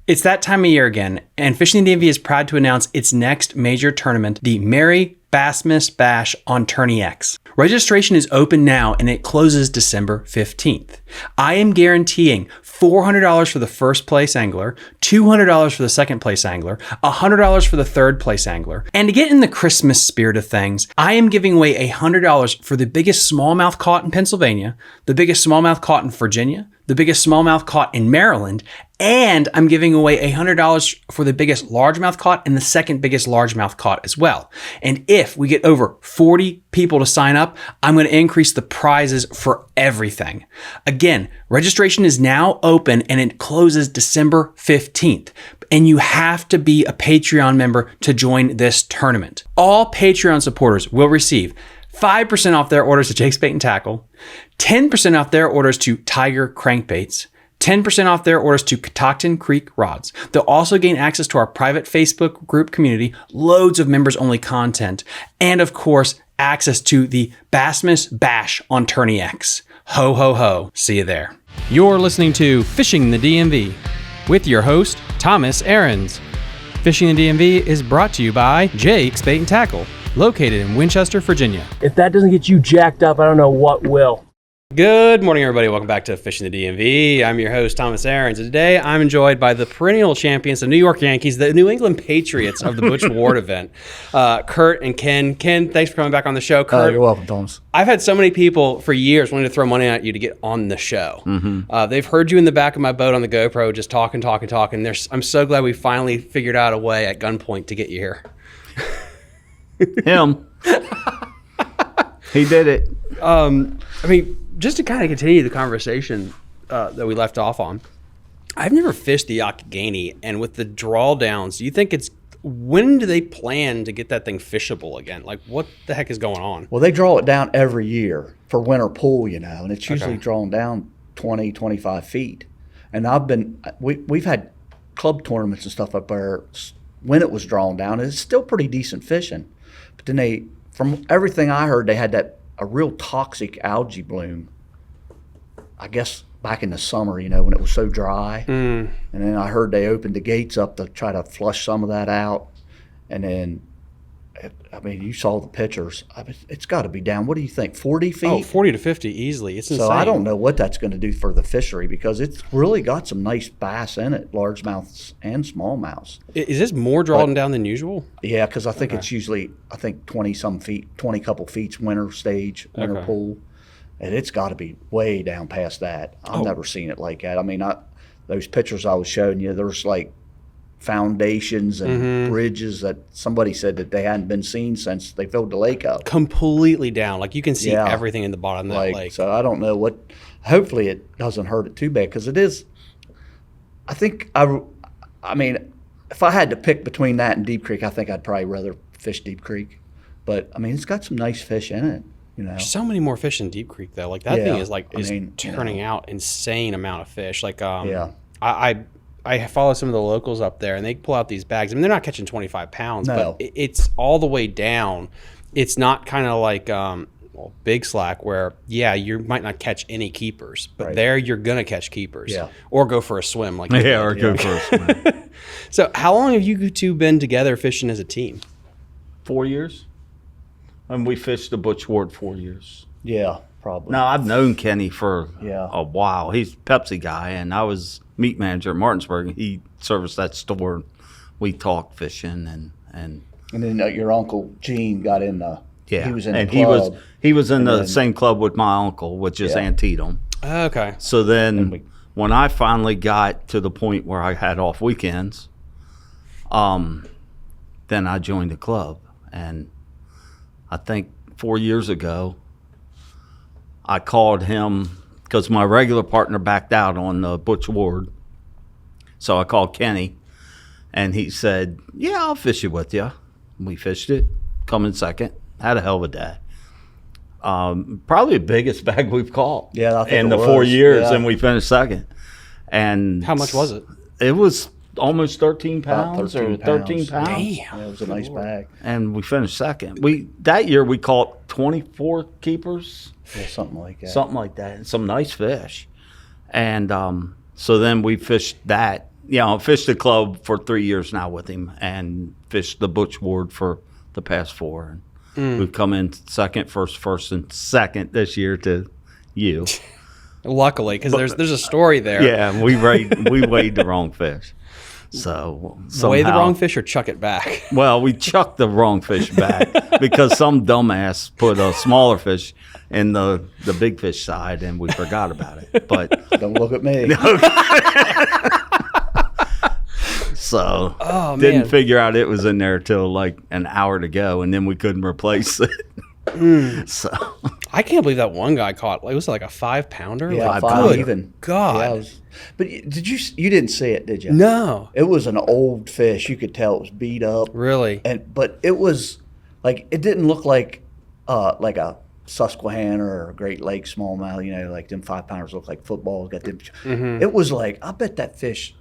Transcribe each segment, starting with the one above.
It's that time of year again, and Fishing the DMV is proud to announce its next major tournament, the Merry Bassmas Bash on Tourney X. Registration is open now and it closes December 15th. I am guaranteeing $400 for the first place angler, $200 for the second place angler, $100 for the third place angler. And to get in the Christmas spirit of things, I am giving away $100 for the biggest smallmouth caught in Pennsylvania, the biggest smallmouth caught in Virginia, the biggest smallmouth caught in Maryland, and I'm giving away $100 for the biggest largemouth caught and the second biggest largemouth caught as well. And if we get over 40 people to sign up, I'm going to increase the prizes for everything. Again, registration is now open and it closes December 15th. And you have to be a Patreon member to join this tournament. All Patreon supporters will receive 5% off their orders to Jake's Bait and Tackle, 10% off their orders to Tiger Crankbaits, 10% off their orders to Catoctin Creek Rods. They'll also gain access to our private Facebook group community, loads of members-only content, and of course, access to the Bassmas Bash on Tourney X. Ho, ho, ho. See you there. You're listening to Fishing the DMV with your host, Thomas Ahrens. Fishing the DMV is brought to you by Jake's Bait and Tackle, located in Winchester, Virginia. If that doesn't get you jacked up, I don't know what will. Good morning, everybody. Welcome back to Fishing the DMV. I'm your host, Thomas Ahrens, and today I'm enjoyed by the perennial champions, the New York Yankees, the New England Patriots of the Butch Ward event, Curt and Ken. Ken, thanks for coming back on the show. Curt, you're welcome, Thomas. I've had so many people for years wanting to throw money at you to get on the show. They've heard you in the back of my boat on the GoPro just talking. I'm so glad we finally figured out a way at gunpoint to get you here. Him. He did it. I mean, just to kind of continue the conversation that we left off on, I've never fished the Youghiogheny, and with the drawdowns, do you think when do they plan to get that thing fishable again? Like, what the heck is going on? Well, they draw it down every year for winter pool, and it's usually drawn down 20, 25 feet. And we've had club tournaments and stuff up there when it was drawn down, and it's still pretty decent fishing. But then from everything I heard, they had a real toxic algae bloom, I guess back in the summer, when it was so dry. And then I heard they opened the gates up to try to flush some of that out. And then, you saw the pictures. It's got to be down, what do you think, 40 feet? Oh, 40 to 50 easily. It's insane. So I don't know what that's going to do for the fishery, because it's really got some nice bass in it, largemouths and smallmouths. Is this more drawn down than usual? Yeah, because I think it's usually 20-some feet, 20 couple feet's winter stage, winter pool. And it's got to be way down past that. I've never seen it like that. Those pictures I was showing you, there's like foundations and bridges that somebody said that they hadn't been seen since they filled the lake up. Completely down. Like, you can see everything in the bottom of that lake. So I don't know hopefully it doesn't hurt it too bad, because it is, I think, if I had to pick between that and Deep Creek, I think I'd probably rather fish Deep Creek. But, it's got some nice fish in it. There's so many more fish in Deep Creek, though. Like, that thing is turning out insane amount of fish. Like, I follow some of the locals up there, and they pull out these bags. They're not catching 25 pounds, but it's all the way down. It's not kind of like Big Slack, where, you might not catch any keepers, but there you're going to catch keepers or go for a swim. Like go for a swim. So how long have you two been together fishing as a team? 4 years. And we fished the Butch Ward 4 years. Yeah, probably. No, I've known Kenny for a while. He's a Pepsi guy, and I was meat manager at Martinsburg. He serviced that store. We talked fishing, and then your uncle Gene got in the he was in the club. He was in the same club with my uncle, which is Antietam. Okay. So then when I finally got to the point where I had off weekends, then I joined the club, and I think 4 years ago, I called him because my regular partner backed out on the Butch Ward. So I called Kenny, and he said, "Yeah, I'll fish it with you." We fished it, come in second, had a hell of a day. Probably the biggest bag we've caught in the 4 years, and we finished second. And how much was it? It was almost 13 pounds or 13 pounds. Damn. Yeah, it was a nice bag. And we finished second. That year we caught 24 keepers. Yeah, something like that. Something like that. And some nice fish. And so then we fished that I fished the club for 3 years now with him, and fished the Butch Ward for the past 4. And we've come in second, first, and second this year to you. Luckily, because there's a story there. Yeah, we weighed the wrong fish. So somehow, Weigh the wrong fish or chuck it back. Well, we chucked the wrong fish back because some dumbass put a smaller fish in the big fish side, and we forgot about it. But Don't look at me. so Oh, didn't man. figure out it was in there till like an hour to go, and then we couldn't replace it. So I can't believe that one guy caught. It was like a 5-pounder. Yeah, Like, 5 good even. God. Yeah, but did you didn't see it, did you? No. It was an old fish. You could tell it was beat up. Really? But it was like, it didn't look like a Susquehanna or a Great Lakes smallmouth. You know, like them 5-pounders look like footballs. Got them. It was like, I bet that fish.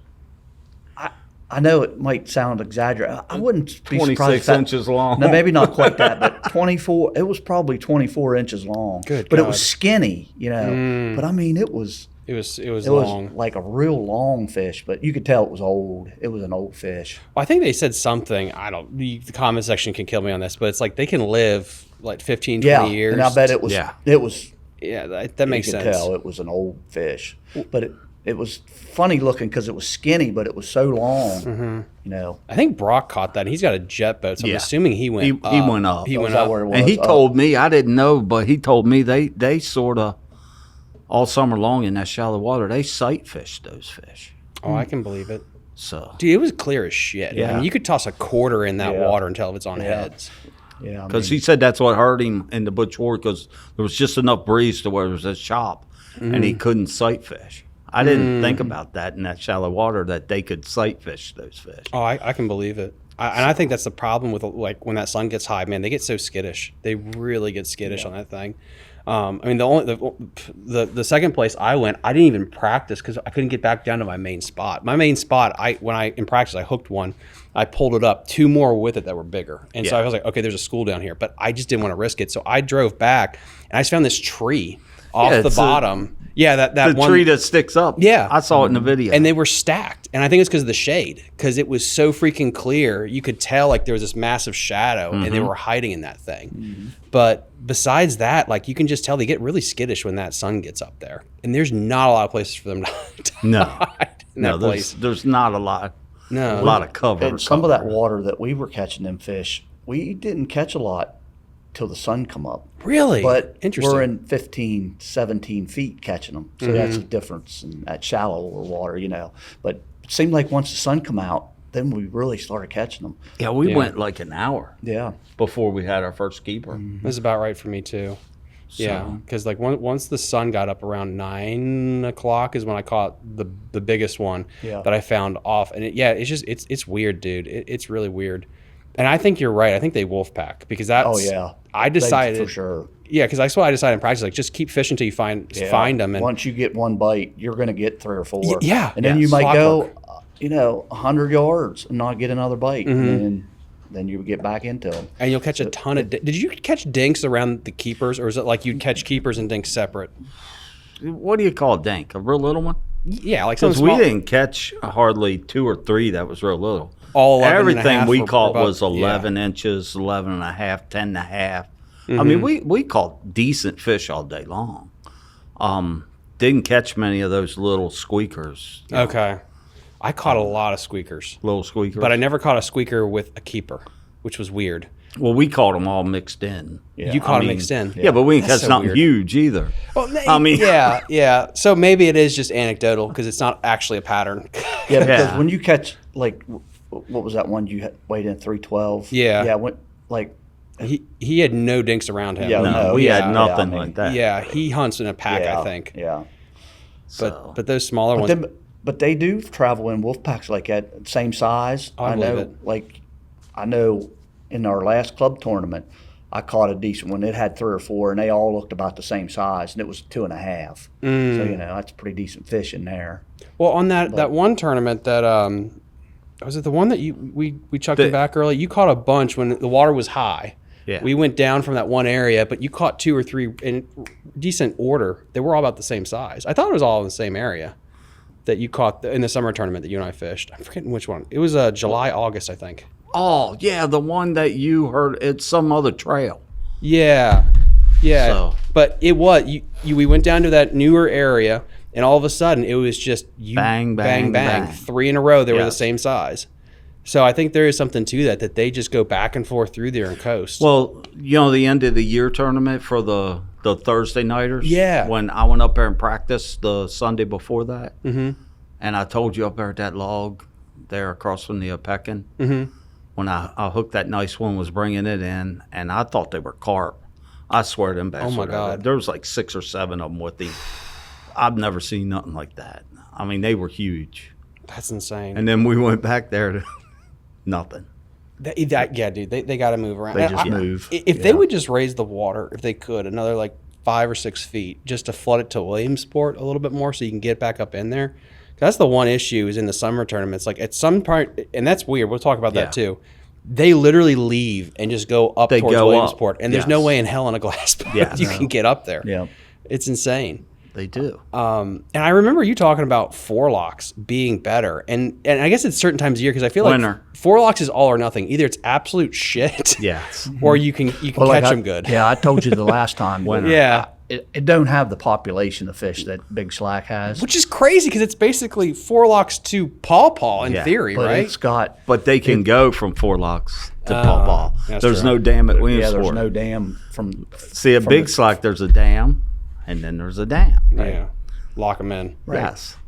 I know it might sound exaggerated. I wouldn't be surprised. 26 inches long. No, maybe not quite that, but 24. It was probably 24 inches long. Good but it God. was skinny, you know. But I mean, it was It was it long. was like a real long fish, but you could tell it was old. It was an old fish. Well, I think they said something. I don't. The comment section can kill me on this, but it's like they can live like 15, 20 years. and I bet it was. Yeah. It was. Yeah, that makes you could sense. tell it was an old fish, but it was funny looking because it was skinny, but it was so long. You know. I think Brock caught that. He's got a jet boat, so I'm Yeah. assuming he went up. He went up. He Oh, went is that up. where it was? And he Oh. told me, I didn't know, but he told me they sort of all summer long in that shallow water, they sight fish those fish. Oh, I can believe it. So Dude, it was clear as shit. I Yeah. mean, you could toss a quarter in that Yeah. water and tell if it's on heads. Yeah. I because mean, he said that's what hurt him in the Butch Ward, because there was just enough breeze to where it was a chop, and he couldn't sight fish. I didn't think about that in that shallow water, that they could sight fish those fish. Oh, I can believe it. And I think that's the problem with, like, when that sun gets high, man, they get so skittish. They really get skittish on that thing. I mean, the second place I went, I didn't even practice because I couldn't get back down to my main spot. My main spot, in practice, I hooked one. I pulled it up, 2 more with it that were bigger. And so Yeah. I was like, okay, there's a school down here. But I just didn't want to risk it. So I drove back, and I just found this tree off the it's bottom. that The one tree that sticks up. Yeah. I saw it in the video. and they were stacked, and I think it's because of the shade, because it was so freaking clear. You could tell like there was this massive shadow, and they were hiding in that thing. But besides that, like, you can just tell they get really skittish when that sun gets up there, and there's not a lot of places for them to No. hide in no, that place. there's not a lot of cover. and some of that water that we were catching them fish, we didn't catch a lot till the sun come up. Really, But interesting. we're in 15, 17 feet catching them. So that's the difference in that shallower water, you know. But it seemed like once the sun come out, then we really started catching them. Yeah, we Yeah. went like an hour Yeah. before we had our first keeper. That's about right for me too. Yeah, because like once the sun got up around 9 o'clock is when I caught the biggest one Yeah. that I found off, and it's weird, dude. It's really weird, and I think you're right. I think they wolf pack because that's. Oh, yeah. I decided for sure. Yeah, because that's what I decided in practice. Like, just keep fishing until you find them. And once you get one bite, you're going to get 3 or 4. yeah. And then Yeah, you might clockwork. go, 100 yards and not get another bite. And then you get back into them. and you'll catch a ton of. Did you catch dinks around the keepers, or is it like you'd catch keepers and dinks separate? What do you call a dank? A real little one? Yeah, like some Because we small. didn't catch hardly 2 or 3 that was real little. All 11 and a Everything half we or caught above- was 11 inches, 11 and a half, 10 and a half. I mean, we caught decent fish all day long. Didn't catch many of those little squeakers. Okay, I caught a lot of squeakers. Little squeakers. But I never caught a squeaker with a keeper, which was weird. Well, we caught them all mixed in. Yeah. You caught I them mean, mixed in. Yeah, but we didn't That's catch so nothing weird. huge either. Well, I mean- yeah. So maybe it is just anecdotal because it's not actually a pattern. Yeah, because Yeah. when you catch, like, what was that one you weighed in 312? Yeah. Yeah, like, he had no dinks around him. Yeah, No, no, we yeah, had nothing I mean, like that. Yeah, he hunts in a pack, yeah, I think. Yeah. So, But those smaller But, ones. then, but they do travel in wolf packs like that, same size. I believe know, it. like, I know in our last club tournament, I caught a decent one. It had 3 or 4, and they all looked about the same size, and it was 2.5. So, you know, that's pretty decent fish in there. Well, on that one tournament that was it the one that we chucked it back early? You caught a bunch when the water was high. Yeah. We went down from that one area, but you caught 2 or 3 in decent order. They were all about the same size. I thought it was all in the same area. that you caught in the summer tournament that you and I fished. I'm forgetting which one. It was July, August, I think. Oh, yeah, the one that you heard. It's some other trail. Yeah. So. But it was we went down to that newer area, and all of a sudden it was just bang, bang, bang. 3 in a row. They were the Yes. same size. So I think there is something to that they just go back and forth through there and coast. Well, the end of the year tournament for the Thursday nighters. Yeah. When I went up there and practiced the Sunday before that, and I told you up there at that log there across from the Peckin, when I hooked that nice one, was bringing it in, and I thought they were carp. I swear them bass. Oh, my God. There was like 6 or 7 of them with him. I've never seen nothing like that. I mean, they were huge. That's insane. And then we went back there to nothing. Yeah, dude, they got to move around. They just move. If they would just raise the water, if they could, another like 5 or 6 feet, just to flood it to Williamsport a little bit more, so you can get back up in there. That's the one issue is in the summer tournaments. Like at some part, and that's weird. We'll talk about that too. They literally leave and just go up towards Williamsport, and there's no way in hell in a glass boat you can get up there. Yeah. It's insane. They do. And I remember you talking about forelocks being better, and I guess it's certain times of year because I feel like forelocks is all or nothing. Either it's absolute shit, or you can catch them good. Yeah, I told you the last time. Yeah. It don't have the population of fish that Big Slack has. Which is crazy because it's basically forelocks to pawpaw in theory, but right? It's got. But they can go from forelocks to pawpaw. There's true. no dam at Williamsport. Yeah, there's no dam from. See, at Big Slack, there's a dam, and then there's a dam. Right? Yeah. Lock them in. Right. Yes.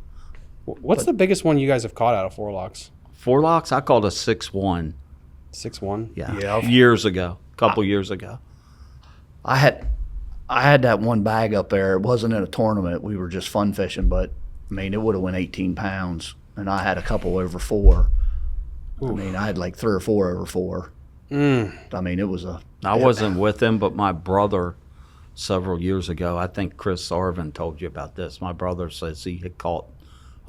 What's the biggest one you guys have caught out of forelocks? Forelocks, I called a 6-1. 6-1? Yeah. Years ago. A couple years ago. I had that one bag up there. It wasn't in a tournament. We were just fun fishing, but I mean, it would have went 18 pounds, and I had a couple over 4. I mean, I had like 3 or 4 over 4. I mean, it was a. I wasn't with him, but my brother, several years ago, I think Chris Arvin told you about this. My brother says he had caught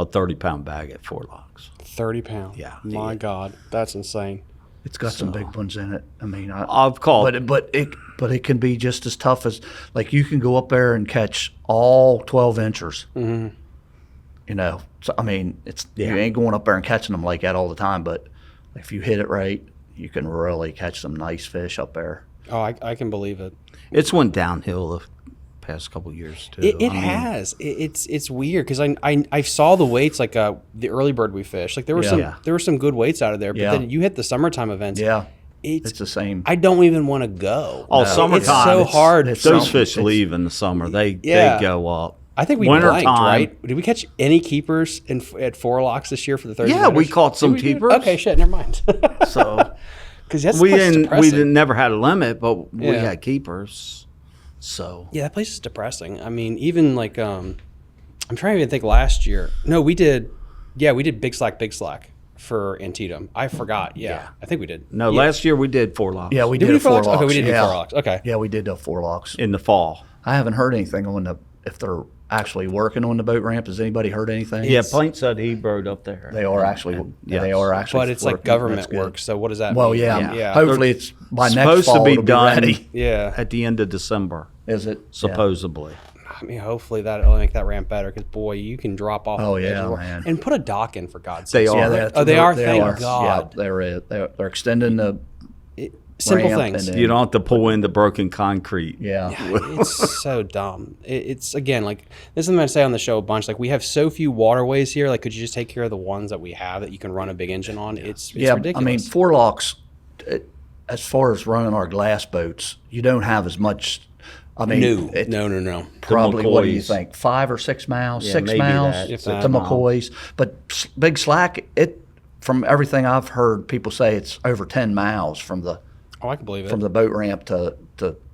a 30-pound bag at forelocks. 30 pounds? Yeah. My God, that's insane. It's got some big ones in it. I mean, I've caught. but it can be just as tough as, like, you can go up there and catch all 12 inchers. You know, so I mean, you ain't going up there and catching them like that all the time, but if you hit it right, you can really catch some nice fish up there. Oh, I can believe it. It's went downhill the past couple of years too. It has. It's weird because I saw the weights like the early bird we fished. Like there were some good weights out of there, but then you hit the summertime events. Yeah, it's the same. I don't even want to go. Oh, summertime. It's so hard. Those fish leave in the summer. They go up. I think we blanked, right? Did we catch any keepers at forelocks this year for the Thursday? Yeah, we caught some keepers. Okay, shit, never mind. So because we never had a limit, but we had keepers. So yeah, that place is depressing. I mean, even like I'm trying to even think. Last year, no, we did Big Slack for Antietam. I forgot. Yeah, I think we did. No, last year we did forelocks. Yeah, we did did forelocks. forelocks. Okay, we did do forelocks. Okay, yeah, we did forelocks in the fall. I haven't heard anything on if they're actually working on the boat ramp. Has anybody heard anything? Yeah, Plaint said he rode up there. They are actually. Yes. They are actually. but it's like government work. So what does that Well, mean? yeah. Hopefully, it's by next supposed fall to be it'll done. ready. Yeah. At the end of December, Is it supposedly? I mean, hopefully that'll make that ramp better because boy, you can drop off. Oh, the edge yeah, of the man. And put a dock in for God's They sake. are. Yeah, They are. They Thank are. God. Yeah, they're extending the Simple ramp things. and then- You don't have to pull in the broken concrete. Yeah. It's so dumb. It's again like this is something I say on the show a bunch. Like we have so few waterways here. Like could you just take care of the ones that we have that you can run a big engine on? It's ridiculous. I mean, forelocks. As far as running our glass boats, you don't have as much. I mean, no. Probably, what do you McCoys. think? 5 or 6 miles, Yeah, 6 maybe miles that. If to that. McCoys. But Big Slack, from everything I've heard, people say it's over 10 miles from the I can believe it. boat ramp to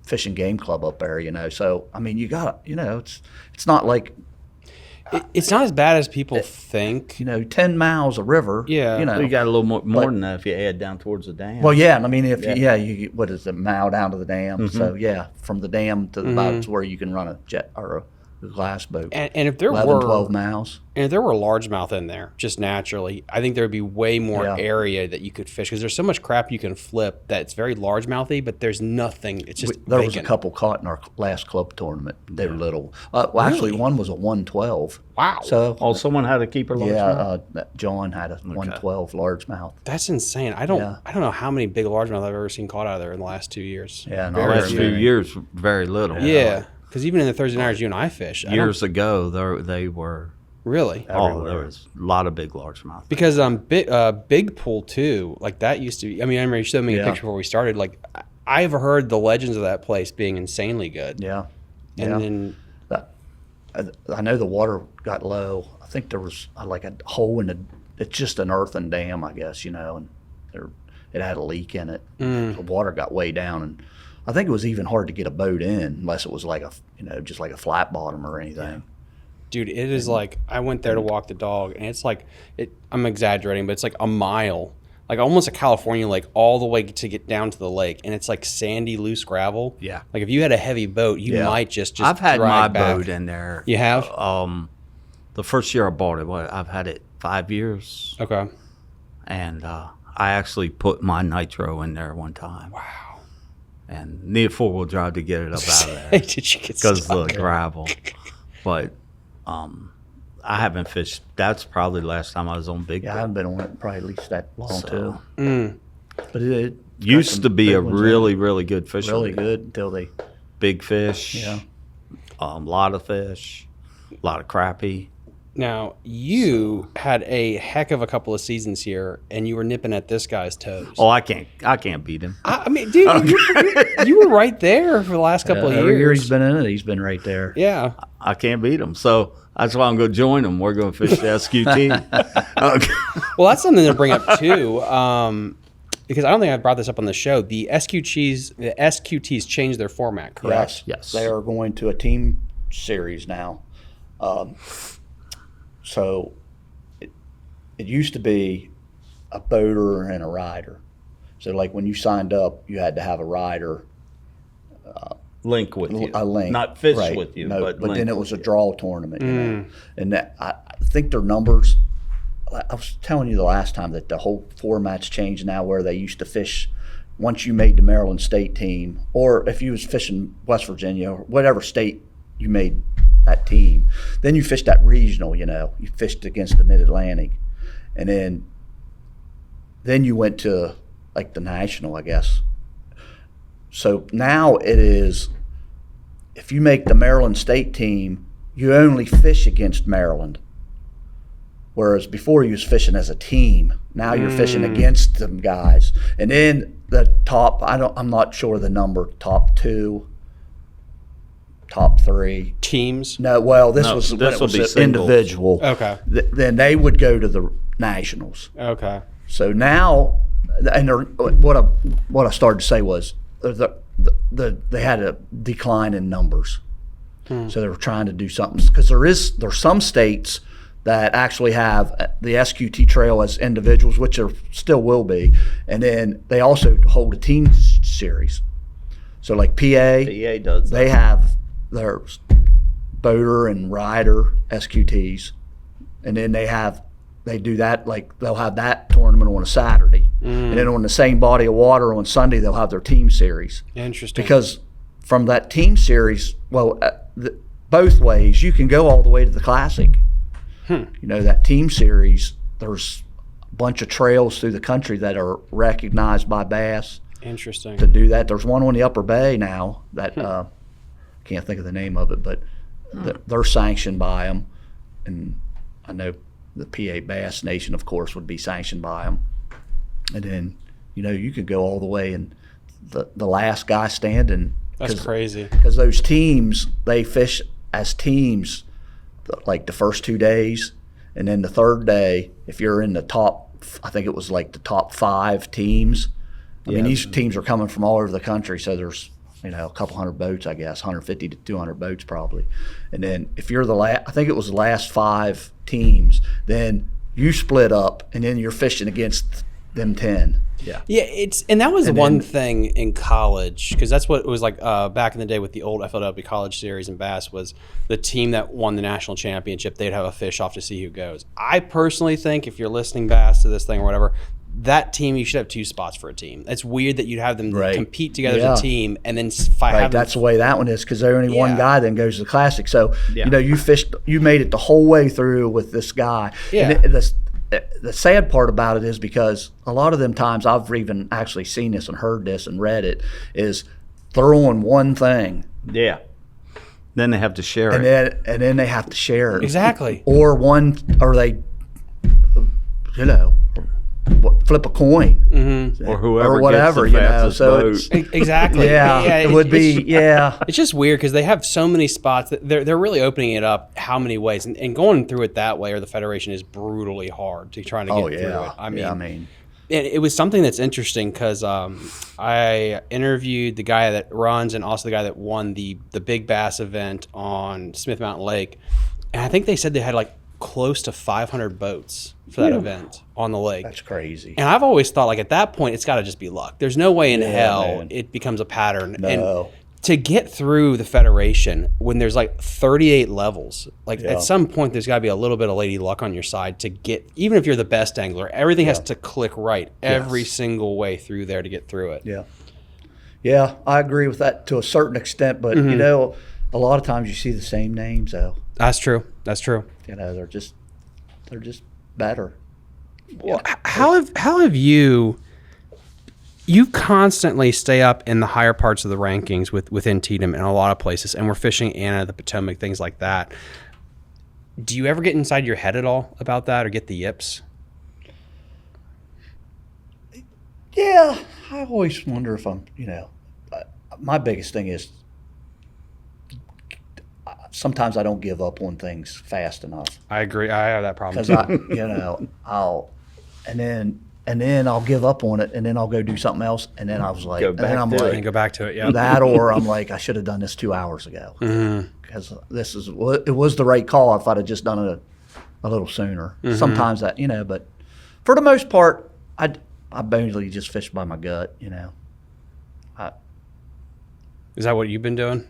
Fishing Game Club up there. You know, so I mean, you got it's not like it's not as bad as people think. 10 miles of river. Yeah. You got a little more than that if you head down towards the dam. Well, yeah, and I mean, you what is it, mile down to the dam? So yeah, from the dam to the boats where you can run a jet or glass boat. And if there 11, 12 miles. And if there were largemouth in there, just naturally, I think there would be way more area that you could fish because there's so much crap you can flip that it's very largemouthy, but there's nothing. It's just there was vacant. a couple caught in our last club tournament. They were little. Well, actually, one was a 112. Wow. So, someone had to keep her largemouth? John had a 112 largemouth. That's insane. I don't know how many big largemouth I've ever seen caught out of there in the last 2 years. Yeah, in The our last few years, very little. Yeah. Because even in the Thursday nights you and I fish. Years ago, they were. Really? Oh, there was a lot of big largemouth. Because Big Pool too, like that used to be. I mean, I remember you showed me a picture before we started. Like, I've heard the legends of that place being insanely good. Yeah. And then I know the water got low. I think there was like a hole it's just an earthen dam, I guess, and it had a leak in it. The water got way down, and I think it was even hard to get a boat in unless it was like just like a flat bottom or anything. dude, it is like, I went there to walk the dog, and it's like, I'm exaggerating, but it's like a mile, like almost a California lake, all the way to get down to the lake, and it's like sandy, loose gravel. Yeah. Like if you had a heavy boat, you might just I've had my drag back. boat in there. You have? The first year I bought it, I've had it 5 years. Okay. And I actually put my nitro in there one time. Wow. And needed 4-wheel drive to get it up out of there Did you get because of stuck? the gravel. But I haven't fished. That's probably the last time I was on Big Yeah, I Boat. haven't been on it probably at least that long So, too. But it used to be a really, really good fishing. really good until they Big fish. Yeah. A lot of fish. A lot of crappie. Now, you had a heck of a couple of seasons here, and you were nipping at this guy's toes. Oh, I can't beat him. I mean, dude, you were right there for the last couple of every year years. he's been in it, he's been right there. Yeah. I can't beat him. So that's why I'm going to join him. We're going to fish the SQT. Okay. Well, that's something to bring up too, because I don't think I brought this up on the show. The SQTs changed their format, correct? Yes. They are going to a team series now. So it used to be a boater and a rider. So like when you signed up, you had to have a rider. Link with you. A link. Not fish right. with you, No, but then link it was a with draw tournament. You know? And that, I think their numbers, I was telling you the last time that the whole format's changed now where they used to fish once you made the Maryland state team, or if you was fishing West Virginia or whatever state you made that team, then you fished that regional, you fished against the Mid-Atlantic, and then you went to like the national, I guess. So now it is, if you make the Maryland state team, you only fish against Maryland. Whereas before you was fishing as a team. Now you're fishing against them guys. And then the top, I'm not sure the number, top 2, top 3 Teams. No, well, this No, was this when it would be was singles. individual. Okay. Then they would go to the nationals. Okay. So now, and what I started to say was they had a decline in numbers. So they were trying to do something because there's some states that actually have the SQT trail as individuals, which there still will be, and then they also hold a team series. So like PA does that. they have their boater and rider SQTs, and then they do that, like they'll have that tournament on a Saturday, and then on the same body of water on Sunday they'll have their team series. Interesting. Because from that team series, both ways, you can go all the way to the Classic. That team series, there's a bunch of trails through the country that are recognized by bass Interesting. to do that. There's one on the Upper Bay now that can't think of the name of it, but they're sanctioned by them, and I know the PA Bass Nation, of course, would be sanctioned by them. And then you could go all the way, and the last guy standing. That's crazy. Because those teams, they fish as teams, like the first 2 days, and then the third day, if you're in the top, I think it was like the top 5 teams. I mean, these teams are coming from all over the country, so there's a couple hundred boats, I guess, 150 to 200 boats probably. And then if you're I think it was the last 5 teams, then you split up, and then you're fishing against them 10. Yeah. Yeah, and that was And one then- thing in college, because that's what it was like back in the day with the old FLW College Series and Bass, was the team that won the national championship, they'd have a fish off to see who goes. I personally think, if you're listening, Bass, to this thing or whatever, that team, you should have 2 spots for a team. It's weird that you'd have them Right. compete together Yeah. as a team and then fight. Right, that's the way that one is, because there's only one Yeah. guy then goes to the classic. So Yeah. you made it the whole way through with this guy. Yeah. And the sad part about it is, because a lot of them times I've even actually seen this and heard this and read it, is throwing one thing Yeah. Then they have to share and it. then they have to share it. Exactly. Or they flip a coin. Or whoever or whatever, gets the you know. fastest So boat. it's Exactly. yeah, it would be yeah. It's just weird because they have so many spots that they're really opening it up how many ways, and going through it that way, or the federation, is brutally hard to try to get Oh through yeah. it. I mean, yeah, and it was something that's interesting because I interviewed the guy that runs and also the guy that won the Big Bass event on Smith Mountain Lake, and I think they said they had like close to 500 boats for that event on the lake. that's crazy. And I've always thought, like, at that point, it's got to just be luck. There's no way in hell man. it becomes a pattern. No. And to get through the federation when there's like 38 levels, like Yeah. at some point, there's got to be a little bit of lady luck on your side to get, even if you're the best angler, everything has to click right every single way through there to get through it. Yeah. Yeah, I agree with that to a certain extent, but Mm-hmm. you know, a lot of times you see the same names though. That's true. That's true. You know, they're just better. Well, how have you constantly stay up in the higher parts of the rankings with Antietam in a lot of places, and we're fishing Anna, the Potomac, things like that. Do you ever get inside your head at all about that, or get the yips? Yeah, I always wonder if I'm, my biggest thing is sometimes I don't give up on things fast enough. I agree. I have that problem. Because and then I'll give up on it, and then I'll go do something else, and then I was like, Go and then back I'm to it. like, And go back to it. Yeah. that, or I'm like, I should have done this 2 hours ago, because it was the right call if I'd have just done it a little sooner. Sometimes that, but for the most part, I basically just fish by my gut. Is that what you've been doing?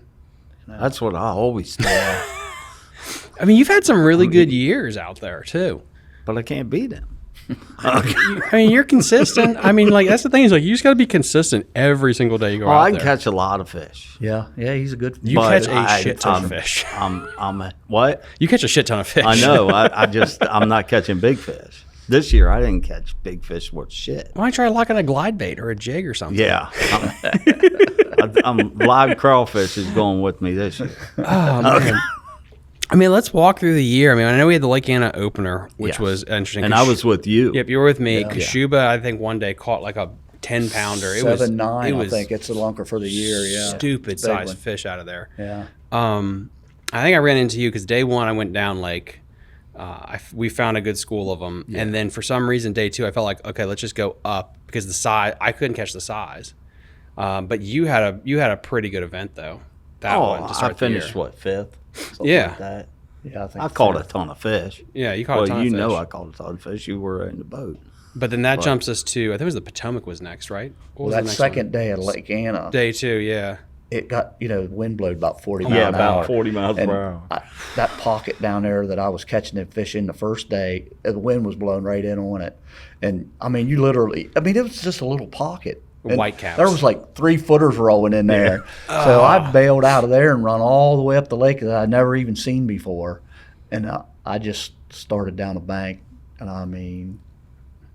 That's what I always do. I mean, you've had some really good years out there too. But I can't beat him. I mean, you're consistent. I mean, like, that's the thing, is like, you just got to be consistent every single day you go Oh, out I can there. catch a lot of fish. Yeah, he's a good. You But catch a shit ton of fish. What? You catch a shit ton of fish. I know. I'm not catching big fish. This year, I didn't catch big fish worth shit. Why don't you try locking a glide bait or a jig or something? Yeah. I'm live crawfish is going with me this year. Oh, man. I mean, let's walk through the year. I mean, I know we had the Lake Anna opener, which Yes. was interesting. And I was with you. Yep, you were with me. Kashuba, I think, one day caught like a 10-pounder. It was 7-9, it I was think it's the lunker for the year. Yeah, stupid It's a big sized one. fish out of there. Yeah, I think I ran into you because day one I went down lake. We found a good school of them, and then for some reason day two I felt like, okay, let's just go up, because the size, I couldn't catch the size. But you had a pretty good event though. That one to start I finished the year. what, 5th? Something Yeah. like that. yeah. I think I caught a ton of fish. Yeah, you caught a ton Well, of you fish. know I caught a ton of fish. You were in the boat. But then that jumps us to, I think it was the Potomac was next, right? What was that the next second one? day at Lake Anna, Day two, yeah. it got wind blowed about 40 miles Yeah, an about hour. 40 miles per And hour. that pocket down there that I was catching the fish in the first day, the wind was blowing right in on it, and I mean, it was just a little pocket. And Whitecaps. There was like 3-footers rolling in there, so I bailed out of there and run all the way up the lake that I'd never even seen before, and I just started down the bank, and I mean,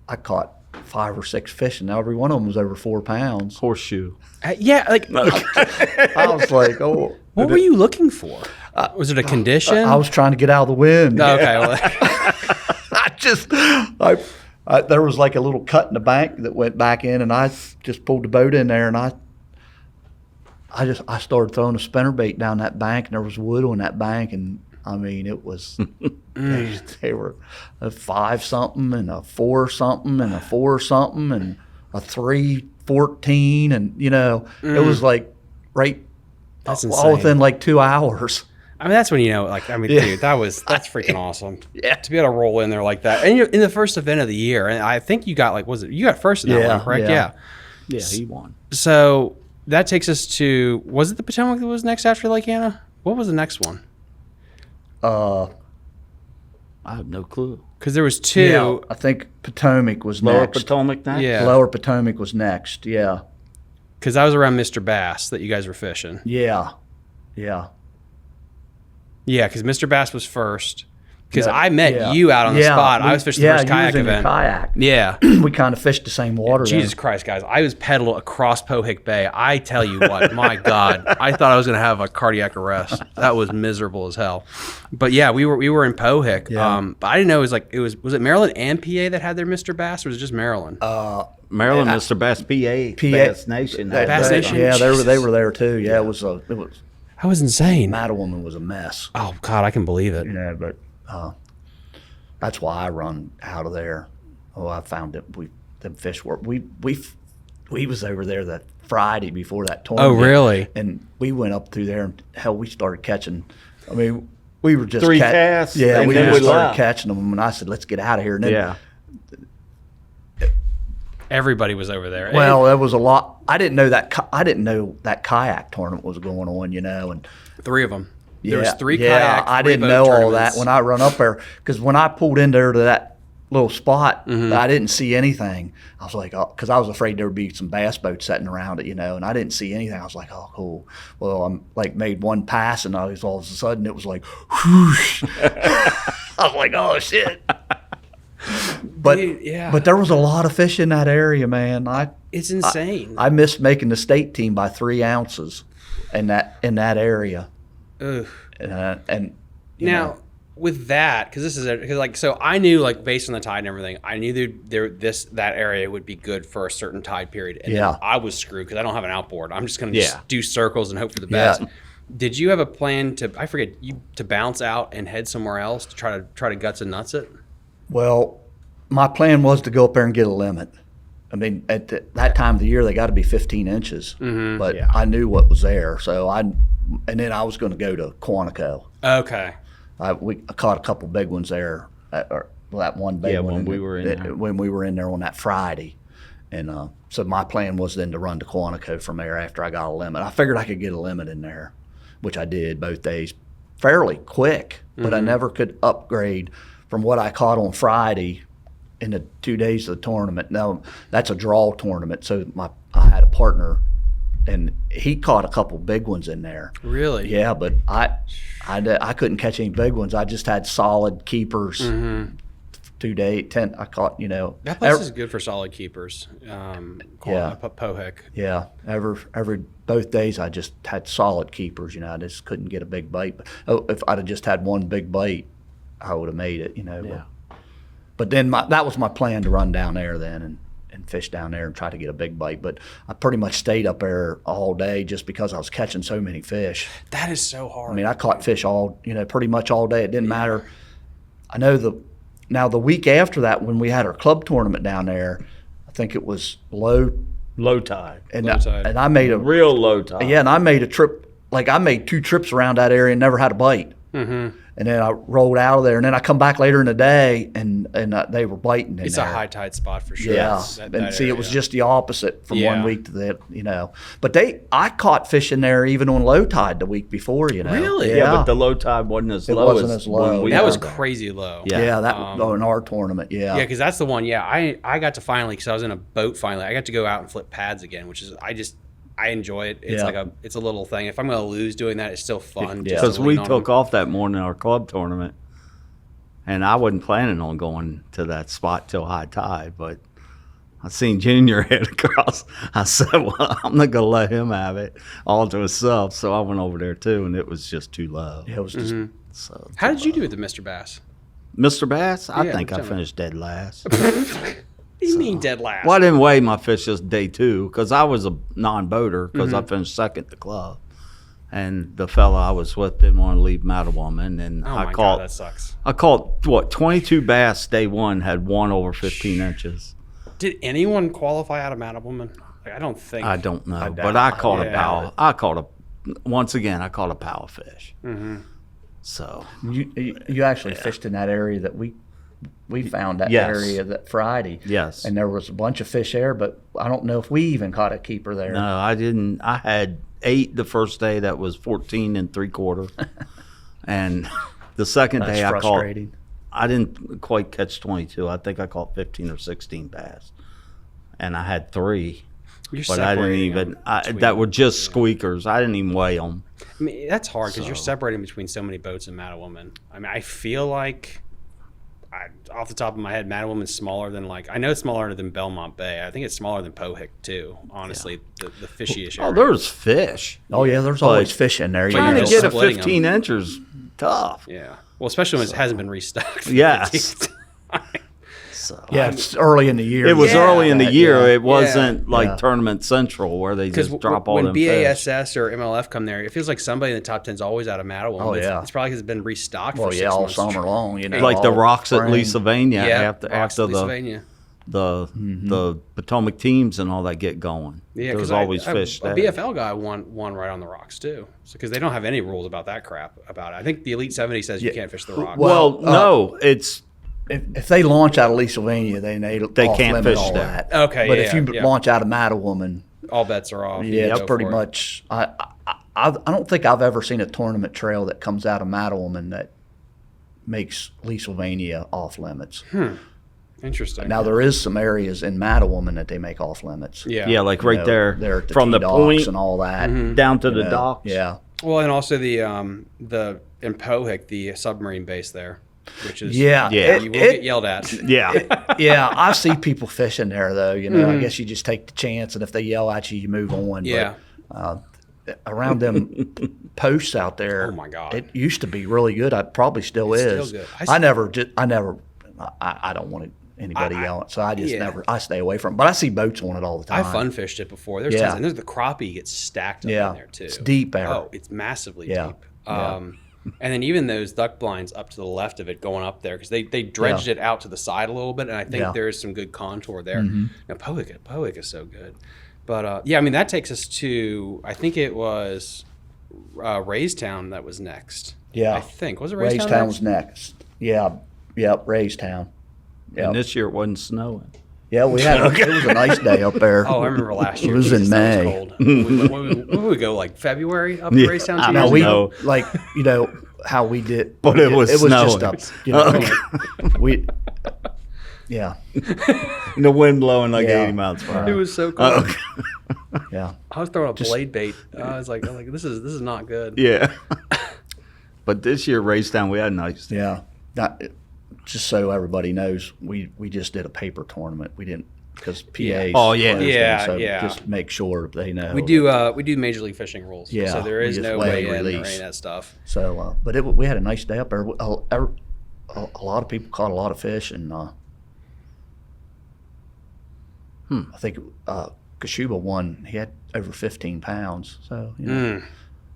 I caught 5 or 6 fish, and every one of them was over 4 pounds. Horseshoe. Yeah, like, I was like, oh. what were you looking for? Was it a condition? I was trying to get out of the wind. Okay, well, There was like a little cut in the bank that went back in, and I just pulled the boat in there, and I started throwing a spinnerbait down that bank, and there was wood on that bank, and I mean, it was they were a 5-something and a 4-something and a 4-something and a 3-14, and it was like right That's all insane. within like 2 hours. I mean, that's when dude, that's freaking awesome. Yeah. To be able to roll in there like that, and you're in the first event of the year, and I think you got you got first in that one, correct? Yeah. Yeah, he won. So that takes us to, was it the Potomac that was next after Lake Anna? What was the next one? I have no clue. Because there was two. Yeah, I think Potomac was Lower next. Potomac next? Yeah. Lower Potomac was next. Yeah. Because that was around Mr. Bass that you guys were fishing. Yeah. Yeah. Yeah, because Mr. Bass was first. Because Yeah, I met yeah. you out on the Yeah, spot. I was fishing the first you kayak was in your event. kayak. Yeah. We kind of fished the same water. Jesus then. Christ, guys. I was pedaled across Pohick Bay. I tell you what, my God. I thought I was going to have a cardiac arrest. That was miserable as hell. But yeah, we were in Pohick. Yeah. But I didn't know was it Maryland and PA that had their Mr. Bass, or was it just Maryland? Maryland, Mr. Bass, PA, Bass Nation. Bass Nation? Yeah, they Jesus. were there too. Yeah, it was That was insane. Mattawoman was a mess. Oh, God, I can believe it. You know, but that's why I run out of there. Oh, I found it. Them fish were we was over there that Friday before that tournament. Oh, really? And we went up through there and hell, we started catching. I mean, we were just 3 casts, Yeah, and we then just we started left. catching them, and I said, "Let's get out of here." And then, Yeah. Everybody was over there. well, there was a lot. I didn't know that kayak tournament was going on. You know, and 3 of them. There yeah, was 3 yeah, kayak, I 3 didn't boat know all tournaments. that when I run up there, because when I pulled in there to that little spot, I didn't see anything. I was like, because I was afraid there would be some bass boats sitting around it, you know, and I didn't see anything. I was like, oh, cool. Well, I'm like made one pass, and all of a sudden it was like, whoosh. I was like, oh shit. But Dude, yeah. but there was a lot of fish in that area, man. It's insane. I missed making the state team by 3 ounces in that area. Ugh. And you Now, know, with that, because so I knew, like, based on the tide and everything, I knew that area would be good for a certain tide period. And Yeah. then I was screwed because I don't have an outboard. I'm just going to Yeah. do circles and hope for the Yeah. best. Did you have a plan to bounce out and head somewhere else to try to guts and nuts it? well, my plan was to go up there and get a limit. I mean, at that time of the year, they got to be 15 inches. But Yeah. I knew what was there, so and then I was going to go to Quantico. Okay. I caught a couple big ones there, that one big one. when we were in there. When we were in there on that Friday. And so my plan was then to run to Quantico from there after I got a limit. I figured I could get a limit in there, which I did both days fairly quick, but I never could upgrade from what I caught on Friday in the 2 days of the tournament. Now, that's a draw tournament, so I had a partner, and he caught a couple big ones in there. Really? Yeah, but I couldn't catch any big ones. I just had solid keepers. 2 days, 10. I caught, you know. That place is good for solid keepers. Pohick. Yeah, both days I just had solid keepers. You know, I just couldn't get a big bite. But if I'd have just had one big bite, I would have made it. You know. Yeah. But then that was my plan to run down there then and fish down there and try to get a big bite. But I pretty much stayed up there all day just because I was catching so many fish. That is so hard. I mean, I caught fish pretty much all day. It didn't matter. I know the week after that, when we had our club tournament down there, I think it was low tide. and Low tide. and I made a Real low tide. yeah, and I made a trip. Like I made 2 trips around that area and never had a bite. And then I rolled out of there, and then I come back later in the day, and they were biting in It's there. a high tide spot for sure. Yeah, That and see, it was area. just the opposite from Yeah. one week to the, you know. But I caught fish in there even on low tide the week before, you know. Really? Yeah, but the low tide wasn't as It low wasn't as as low. when we That were was there. crazy low. Yeah. Yeah, that was in our tournament. Yeah, Yeah, because that's the one. Yeah, I got to finally, because I was in a boat finally. I got to go out and flip pads again, which is I enjoy it. It's Yeah. it's a little thing. If I'm going to lose doing that, it's still fun. Yeah. just Because to we lean on took them. off that morning in our club tournament, and I wasn't planning on going to that spot till high tide, but I seen Junior head across. I said, well, I'm not going to let him have it all to himself, so I went over there too, and it was just too low. Yeah, it was just So, How did you do with the Mr. Bass? Mr. Bass, I Yeah, think I tell me. finished dead last. What do you mean dead last? Well, I didn't weigh my fish just day 2 because I was a non-boater because I finished second at the club. And the fella I was with didn't want to leave Mattawoman, and Oh my I God, caught that sucks. 22 bass day 1, had one over 15 inches. Did anyone qualify out of Mattawoman? Like, I don't think. I don't know, doubt but I it. caught Yeah. a power. I caught a once again. I caught a power fish. So You actually fished in that area that we found that Yes. area that Friday. Yes. And there was a bunch of fish there, but I don't know if we even caught a keeper there. no, I didn't. I had 8 the first day. That was 14 3/4. And the second That's day I caught. frustrating. I didn't quite catch 22. I think I caught 15 or 16 bass, and I had 3. You're But I didn't separating even. them between- That were just squeakers. I didn't even weigh them. I mean, that's hard because you're So- separating between so many boats in Mattawoman. I mean, I feel like, off the top of my head, Mattawoman's smaller than I know it's smaller than Belmont Bay. I think it's smaller than Pohick too. Honestly, the fishiest area. Oh, there's fish. Oh yeah, there's always fish in there. Trying you're to just get a splitting 15 them. inchers tough. Yeah. Well, especially when it hasn't been restocked. Yes. So Yeah, it's early in the year. it was Yeah. early in the year. Yeah. It wasn't like Yeah. Tournament Central where they Because just drop all when them fish. BASS or MLF come there, it feels like somebody in the top 10 is always out of Mattawoman. Oh, But yeah. It's probably because it's been restocked Well, for 6 yeah, all months. summer long. You know, Like the all rocks at spring. Leesavania Yeah. after the Pennsylvania. the Potomac teams and all that get going. Yeah, There's because always fish A there. BFL guy won right on the rocks too, because they don't have any rules about that crap about it. I think the Elite 70 says you can't fish the rocks. Well, no, it's If they launch out of Leesavania, they They can't off-limit fish all there. that. Okay, but yeah, if you yeah. launch out of Mattawoman, All bets are off. You yeah, go it's pretty for it. much. I don't think I've ever seen a tournament trail that comes out of Mattawoman that makes Leesavania off limits. Interesting. Now there is some areas in Mattawoman that they make off limits. yeah. like You right know, there at the from the T-docks point and all that. down to you the know. docks. Yeah, Well, and also the in Pohick, the submarine base there, which is yeah, Yeah. you will get yelled at. Yeah. yeah. I see people fishing there though. You know, I guess you just take the chance, and if they yell at you, you move on. Yeah. But, around them posts out there. Oh, my God. It used to be really good. It probably still It's is. still good. I don't want anybody yelling, so I just yeah. I stay away from it. But I see boats on it all the I time. fun fished it before. There's Yeah. tons, and there's the crappie gets stacked up Yeah. in there too. It's deep there. Oh, it's massively Yeah. deep. And then even those duck blinds up to the left of it going up there because they dredged it out to the side a little bit, and I think Yeah. there is some good contour there. Now Pohick is so good, but yeah, I mean that takes us to I think it was Raystown that was next. Yeah. I think was it Raystown? Raystown next? was next. Yeah, yep, Raystown. Yep. And this year it wasn't snowing. Yeah, we had it was a nice day up there. Oh, I remember last year. It was in Jesus, that was May. cold. When would we go? Like February up to Yeah, Raystown? I two know, years we ago? like how we did, But it was just snowing. up. You know, we yeah, The wind blowing like Yeah. 80 miles per hour. It was so cool. yeah. I was throwing a blade bait. I was like, this is not good. Yeah. But this year, Raystown, we had a nice day. Yeah, just so everybody knows, we just did a paper tournament. We didn't because PA. Yeah. Oh, yeah. closed Yeah, them, so yeah. just make sure they know. We do Major League Fishing rules. Yeah, So there we is just no let way it in or release. any of that stuff. So, but we had a nice day up there. A lot of people caught a lot of fish, and I think Kashuba won. He had over 15 pounds. So you know,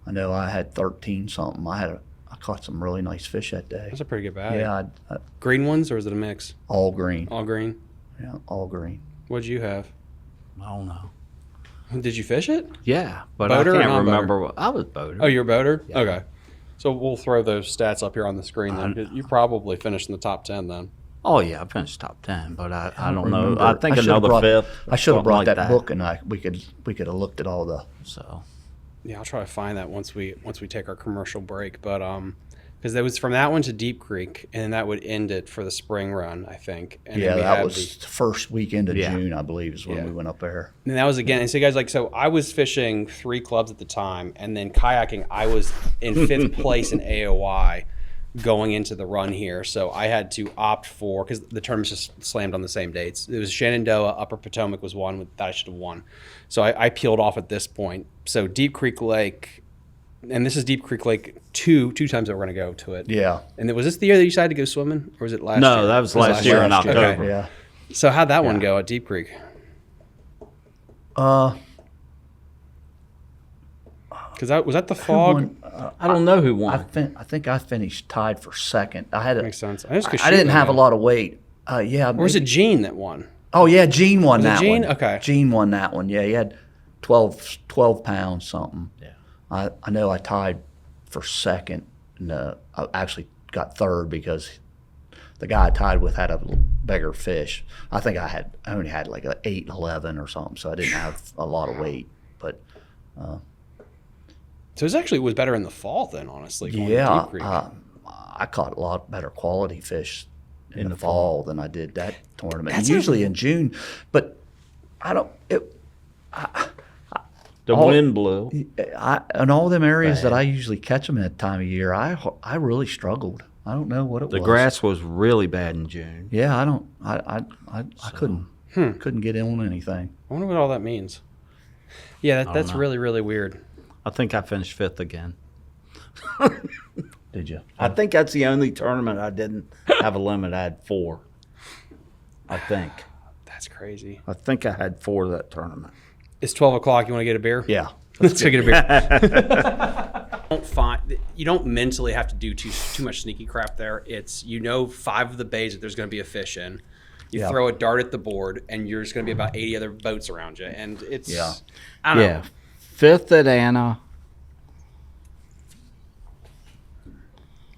I know I had 13 something. I caught some really nice fish that day. That's a pretty good bag. Yeah, Green ones or is it a mix? all green. All green. Yeah, all green. What'd you have? I don't know. Did you fish it? Yeah, but Boater or I can't non-boater? remember. I was boater. Oh, you're a boater? Okay. So we'll throw those stats up here on the screen then. 'Cause you probably finished in the top 10 then. Oh, yeah, I finished top 10, but I don't know. Remember. I think should've another brought- fifth. I should have something brought like that book, and we could have looked at all the. So, Yeah, I'll try to find that once we take our commercial break. But because that was from that one to Deep Creek, and that would end it for the spring run, I think. And Yeah, then we that had was the first weekend of Yeah. June, I believe, is when Yeah. we went up there. And that was again. And so, guys, so I was fishing 3 clubs at the time, and then kayaking. I was in 5th place in AOI going into the run here. So I had to opt for because the tournaments just slammed on the same dates. It was Shenandoah, Upper Potomac was one that I should have won. So I peeled off at this point. So Deep Creek Lake, and this is Deep Creek Lake two times that we're going to go to it. Yeah. And was this the year that you decided to go swimming, or was it last year? no, that was last year in last year. October. Okay. Yeah. So how'd that one go at Deep Creek? Because was that the fog? Won- I don't know who won. I think I finished tied for second. I had Makes sense. I just I didn't have a lot of weight. Yeah. Or was it Gene that won? Oh yeah, Gene won Was it that Gene? one. Okay. Gene won that one. Yeah, he had 12 pounds something. Yeah. I know I tied for second and I actually got third because the guy I tied with had a bigger fish. I think I only had like an 8-11 or something, so I didn't have a lot of weight. But So it actually was better in the fall then, honestly. Going to yeah, Deep Creek. I caught a lot better quality fish in the fall than I did that tournament. That's And usually in June, but I don't. The wind blew. In all them areas that I usually catch them at that time of year, I really struggled. I don't know what it was. The grass was really bad in June. Yeah, I couldn't get in on anything. I wonder what all that means. Yeah, that's really, really weird. I think I finished 5th again. Did you? I think that's the only tournament I didn't have a limit. I had 4. I think. That's crazy. I think I had 4 that tournament. It's 12 o'clock. You want to get a beer? Yeah. Let's go get a beer. You don't mentally have to do too much sneaky crap there. It's 5 of the bays that there's going to be a fish in. You throw a dart at the board, and there's going to be about 80 other boats around you, and it's I don't know. 5th at Anna.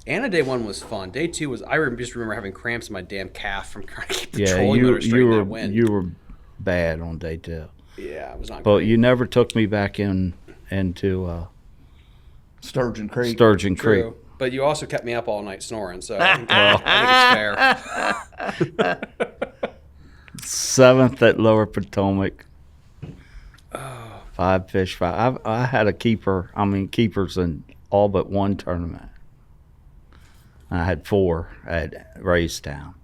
Anna day 1 was fun. Day 2 was just remember having cramps in my damn calf from trying to keep the Yeah, trolling motor straight in that wind. you were bad on day 2. Yeah, it was not But great. you never took me back into Sturgeon Creek. Sturgeon Creek. True. But you also kept me up all night snoring, so I think it's fair. 7th at Lower Potomac. 5 fish, 5. I had a keeper. Keepers in all but one tournament. I had 4 at Raystown,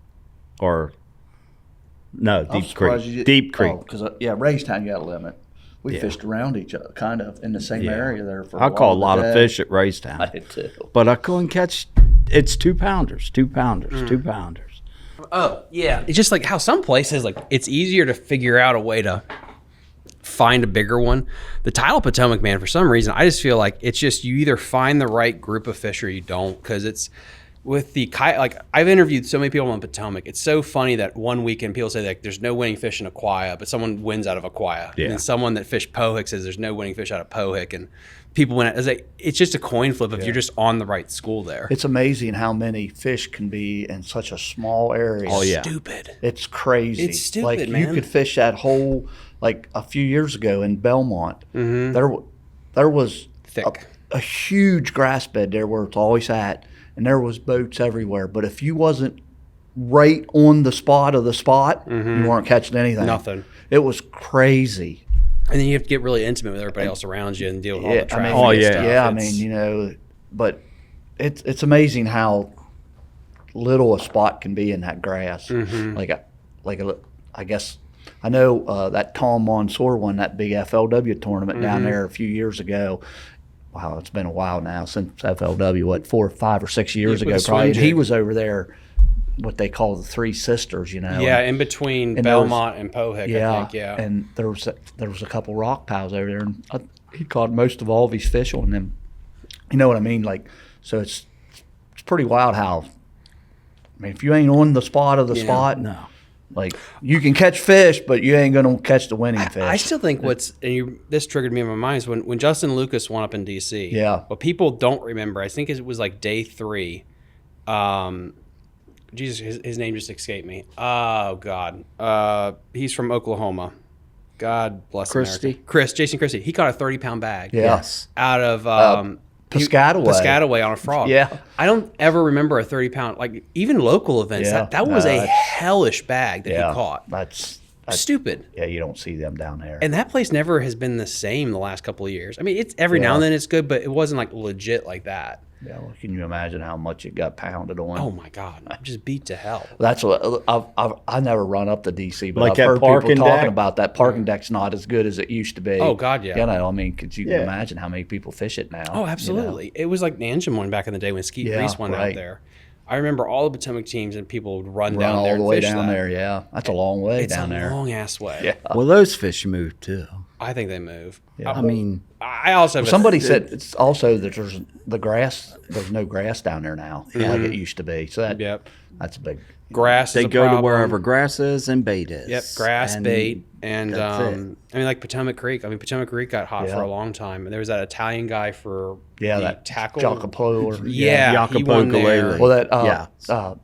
Deep Creek. Deep Creek. Because Raystown you got a limit. We fished around each other, kind of in the same area there for. I caught a lot of fish at Raystown. I did too. But I couldn't catch. It's 2 pounders, 2 pounders, 2 pounders. Oh, yeah. It's just like how some places, it's easier to figure out a way to find a bigger one. The Tidal Potomac, man, for some reason, I just feel like it's just you either find the right group of fish or you don't, because it's with the I've interviewed so many people on Potomac. It's so funny that one weekend people say there's no winning fish in Aquia, but someone wins out of Aquia. Yeah. And then someone that fished Pohick says there's no winning fish out of Pohick, and people win it. It's just a coin flip if you're just on the right school there. It's amazing how many fish can be in such a small area. Oh, yeah. Stupid. It's crazy. It's stupid, man. You could fish that whole, a few years ago in Belmont. Mm-hmm. There was Thick. A huge grass bed there where it's always at, and there was boats everywhere. But if you wasn't right on the spot of the spot, you weren't catching anything. Nothing. It was crazy. And then you have to get really intimate with everybody else around you and deal with all the traffic. And stuff. But it's amazing how little a spot can be in that grass. I guess I know that Tom Monsoor won that big FLW tournament down there a few years ago. Wow, it's been a while now since FLW. 4, 5, or 6 years ago, probably. And he was over there, what they call the Three Sisters, Yeah, in between Belmont and Pohick, I think. Yeah, and there was a couple rock piles over there, and he caught most of all of his fish on them. You know what I mean? So it's pretty wild how. If you ain't on the spot of the spot, no. You can catch fish, but you ain't gonna catch the winning fish. I still think this triggered me in my mind is when Justin Lucas won up in DC. Yeah. What people don't remember, I think it was day 3. Jesus, his name just escaped me. Oh God. He's from Oklahoma. God bless Christie. America. Jason Christie. He caught a 30-pound bag. Yes. Out of Piscataway on a frog. Yeah. I don't ever remember a 30-pound, even local events. Yeah. That was a hellish bag that he caught. That's stupid. Yeah, you don't see them down there. And that place never has been the same the last couple of years. It's every now and then it's good, but it wasn't legit like that. Yeah, well, can you imagine how much it got pounded on? Oh my God, I'm just beat to hell. That's what I never run up to DC, but I've that heard people parking talking deck? about that parking deck's not as good as it used to be. Oh God, yeah. Could you imagine how many people fish it now? Oh, absolutely. It was like the engine one back in the day when Skeet Reese went out there. I remember all the Potomac teams and people would run down there all the and way fish down that. there. Yeah, that's a long way It's down a there. long ass way. Yeah. Well, those fish move too. I think they move. Yeah. I mean, I I also have Somebody said it's also that there's no grass down there now like it used to be. So that's a big grass. They is a go to problem. wherever grass is and bait is. Yep, grass, And bait, and that's it. I mean, like Potomac Creek. I mean, Potomac Creek got hot for a long time, and there was that Italian guy for that tackle. Jacopo or He won there. well that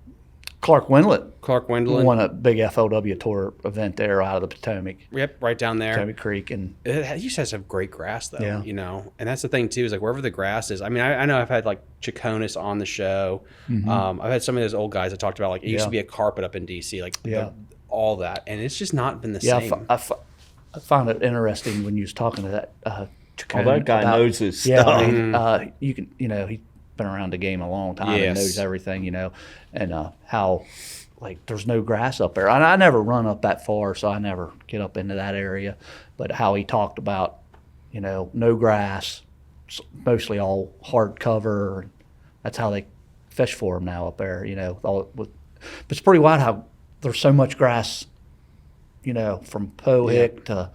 Clark Wendlandt won a big FLW tour event there out of the Potomac. Yep, right down there. Potomac Creek, and It used to have great grass though, Yeah. you know, and that's the thing too is like wherever the grass is. I mean, I know I've had like Chaconis on the show. I've had some of those old guys I talked about. Like it used to be a carpet up in DC, like all that, and it's just not been the same. I found it interesting when you was talking to that Chacon. that guy knows his stuff. You can, he's been around the game a long time and Yes. knows everything, and how like there's no grass up there. I never run up that far, so I never get up into that area. But how he talked about, no grass, mostly all hard cover. That's how they fish for them now up there. But it's pretty wild how there's so much grass. From Pohick to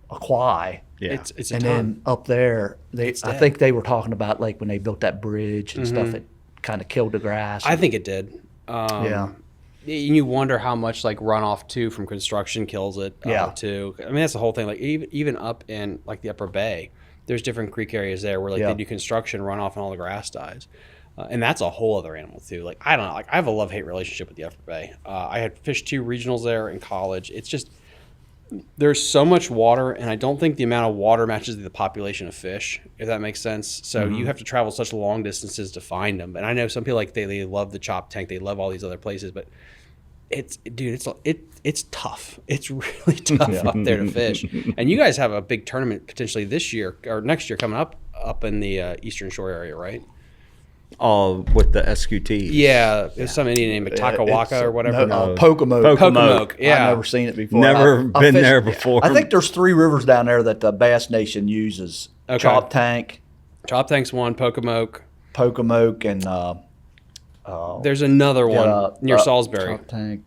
Aquai. Yeah. It's a And ton. then up there, I think they were talking about like when they built that bridge and stuff, it kind of killed the grass. I think it did. Yeah. You wonder how much like runoff too from construction kills it. Too. I mean, that's the whole thing. Like even up in like the Upper Bay, there's different creek areas there where like they do construction runoff and all the grass dies. And that's a whole other animal too. Like I don't know. Like I have a love-hate relationship with the Upper Bay. I had fished 2 regionals there in college. It's just there's so much water, and I don't think the amount of water matches the population of fish, if that makes sense. So you have to travel such long distances to find them. And I know some people like they love the Chop Tank, they love all these other places, but it's tough. It's really tough up there to fish. And you guys have a big tournament potentially this year or next year coming up in the Eastern Shore area, right? With the SQTs. Yeah, there's some Indian named Takawaka or whatever. Pocomoke. Pocomoke, yeah. I've never seen it before. Never I been fished- there before. I think there's 3 rivers down there that the Bass Nation uses. Okay. Chop Tank, Chop Tank's one, Pocomoke. Pocomoke, and There's another one near Salisbury. Chop Tank,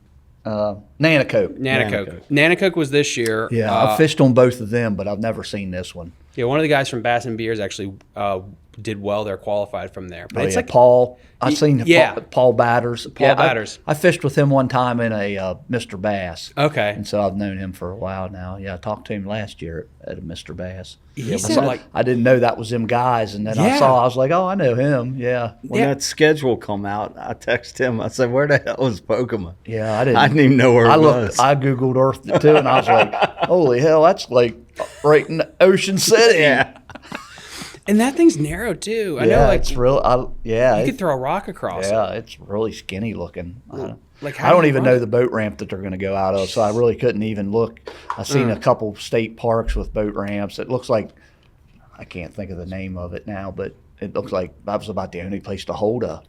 Nanacoke. Nanacoke. Nanacoke was this year. Yeah, I've fished on both of them, but I've never seen this one. Yeah, one of the guys from Bass and Beers actually did well there, qualified from there. But it's like Paul. I've seen Paul Batters. Batters. I fished with him one time in a Mr. Bass. Okay. And so I've known him for a while now. Yeah, I talked to him last year at a Mr. Bass. He said like I didn't know that was them guys, and then I was like, oh, I know him. Yeah. When that schedule come out, I texted him. I said, "Where the hell was Pocomoke?" Yeah, I didn't. I didn't even know where it was. I Googled Earth too, and I was like, holy hell, that's like right in Ocean City. Yeah. and that thing's narrow too. I Yeah, know like it's real. you could throw a rock across Yeah, it. it's really skinny looking. Like I don't even know the boat ramp that they're going to go out of, so I really couldn't even look. I've seen a couple state parks with boat ramps. It looks like, I can't think of the name of it now, but it looks like that was about the only place to hold a,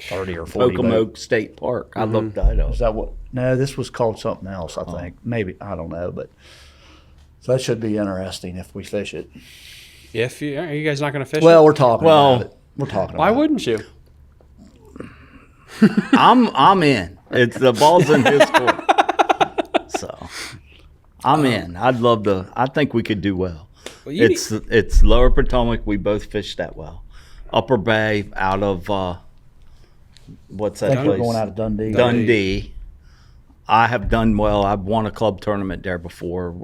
30 or 40 boat. Pocomoke State Park. I looked that up. Is that what? No, this was called something else, I think. Maybe, I don't know, but so that should be interesting if we fish it. If you are you guys not going to fish? Well, it? we're talking about it. We're talking Why about it. wouldn't you? I'm in. It's the ball's in his court. So I'm in. I'd love to. I think we could do well. It's Lower Potomac. We both fish that well. Upper Bay out of what's that I think we're place? going out of Dundee. Dundee. I have done well. I've won a club tournament there before.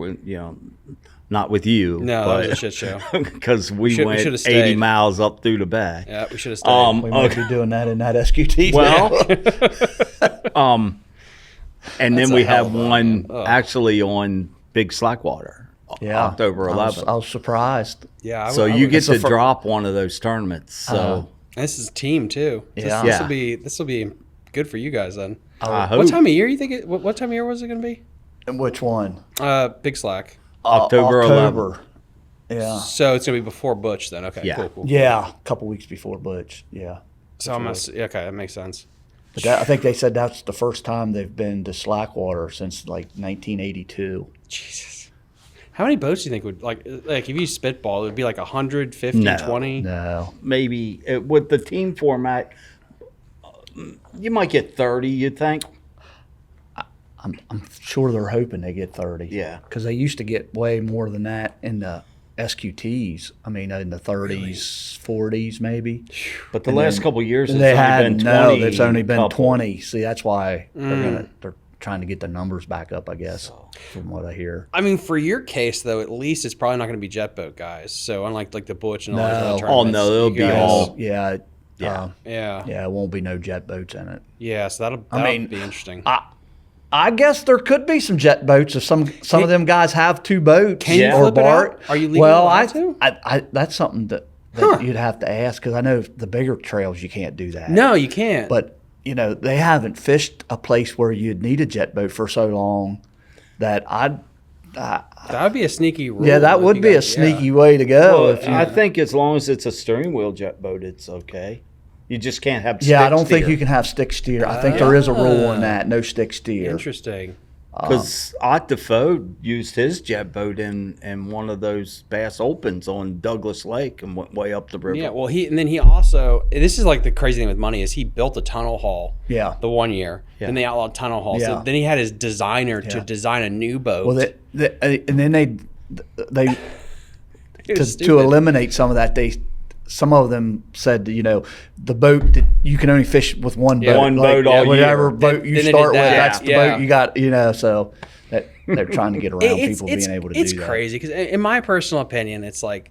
Not with you. No, that was a shit show. Because we should've went 80 stayed. miles up through the bay. Yeah, we should have stayed. We might be doing that in that SQT. Well, and then a we hell have of a one actually on Big Slackwater, October 11th. I was surprised. Yeah. So you get to drop one of those tournaments. So This is team too. Yeah. This will be good for you guys then. I hope What time of year you think? What time of year was it going to be? And which one? Big Slack. October 11th. Yeah. So it's going to be before Butch then. Okay. Yeah. Cool. Yeah, a couple weeks before Butch. Yeah. So okay, that makes sense. But I think they said that's the first time they've been to Slackwater since like 1982. Jesus. How many boats do you think would like if you spitball, it would be like 150, No. 20? No. maybe with the team format, you might get 30. You think? I'm sure they're hoping they get 30. Yeah. Because they used to get way more than that in the SQTs. I mean, in the 30s, 40s maybe. But the last couple of years, it's They only had been 20. no. It's only been couple. 20. See, that's why they're trying to get the numbers back up, I guess, from what I hear. I mean, for your case though, at least it's probably not going to be jet boat guys. So unlike like the Butch and all those other No. tournaments, Oh, no, it'll you be guys- all- Yeah. Yeah. Yeah. It won't be no jet boats in it. Yeah. So that'll mean, be interesting. I guess there could be some jet boats if some of them guys have two boats. Can you or flip it bark. out? Are you legally well, allowed to? I that's something that you'd have to ask because I know the bigger trails you can't do that. No, you can't. But they haven't fished a place where you'd need a jet boat for so long that that would be a sneaky rule. yeah, that if would you be a got- sneaky way to go. Well, if you- I think as long as it's a steering wheel jet boat, it's okay. You just can't have yeah, I stick don't think steer. you can have stick steer. I think there is a rule on that, no stick steer. Interesting. Because Ott Defoe used his jet boat in one of those Bass Opens on Douglas Lake and went way up the river. Yeah. Well, he also, this is like the crazy thing with money is he built a tunnel haul. Yeah. The one year. Yeah. Then they outlawed tunnel haul. Yeah. So then he had his designer to Yeah. design a new boat. Well, and then they It was to stupid. eliminate some of that, some of them said, the boat that you can only fish with one boat. One boat all whatever year. boat you Then they start did with, that. that's the Yeah. boat you got. So that they're trying to get around people being able to do that. It's crazy because, in my personal opinion, it's like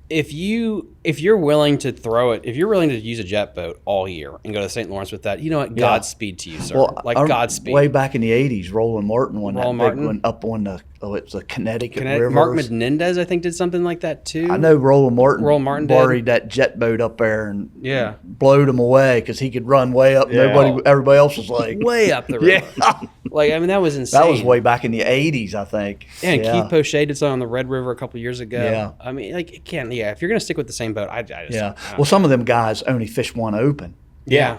if you're willing to throw it, if you're willing to use a jet boat all year and go to St. Lawrence with that, you know what? Godspeed to you, sir. Godspeed. Way back in the '80s, Roland Martin won that Roland big Martin? one up on it's a Connecticut River. Mark Menendez, I think, did something like that too. I know Roland Martin Did. borrowed that jet boat up there and Yeah. blowed him away because he could run way up. Yeah. Everybody else was like, Way up the river. yeah. Like, I mean, that was insane. That was way back in the '80s, I think. Yeah, and Keith Poche did something on the Red River a couple years ago. Yeah. I mean, like, it can't. Yeah, if you're gonna stick with the same boat, I just. Yeah. Well, some of them guys only fish one open, Yeah.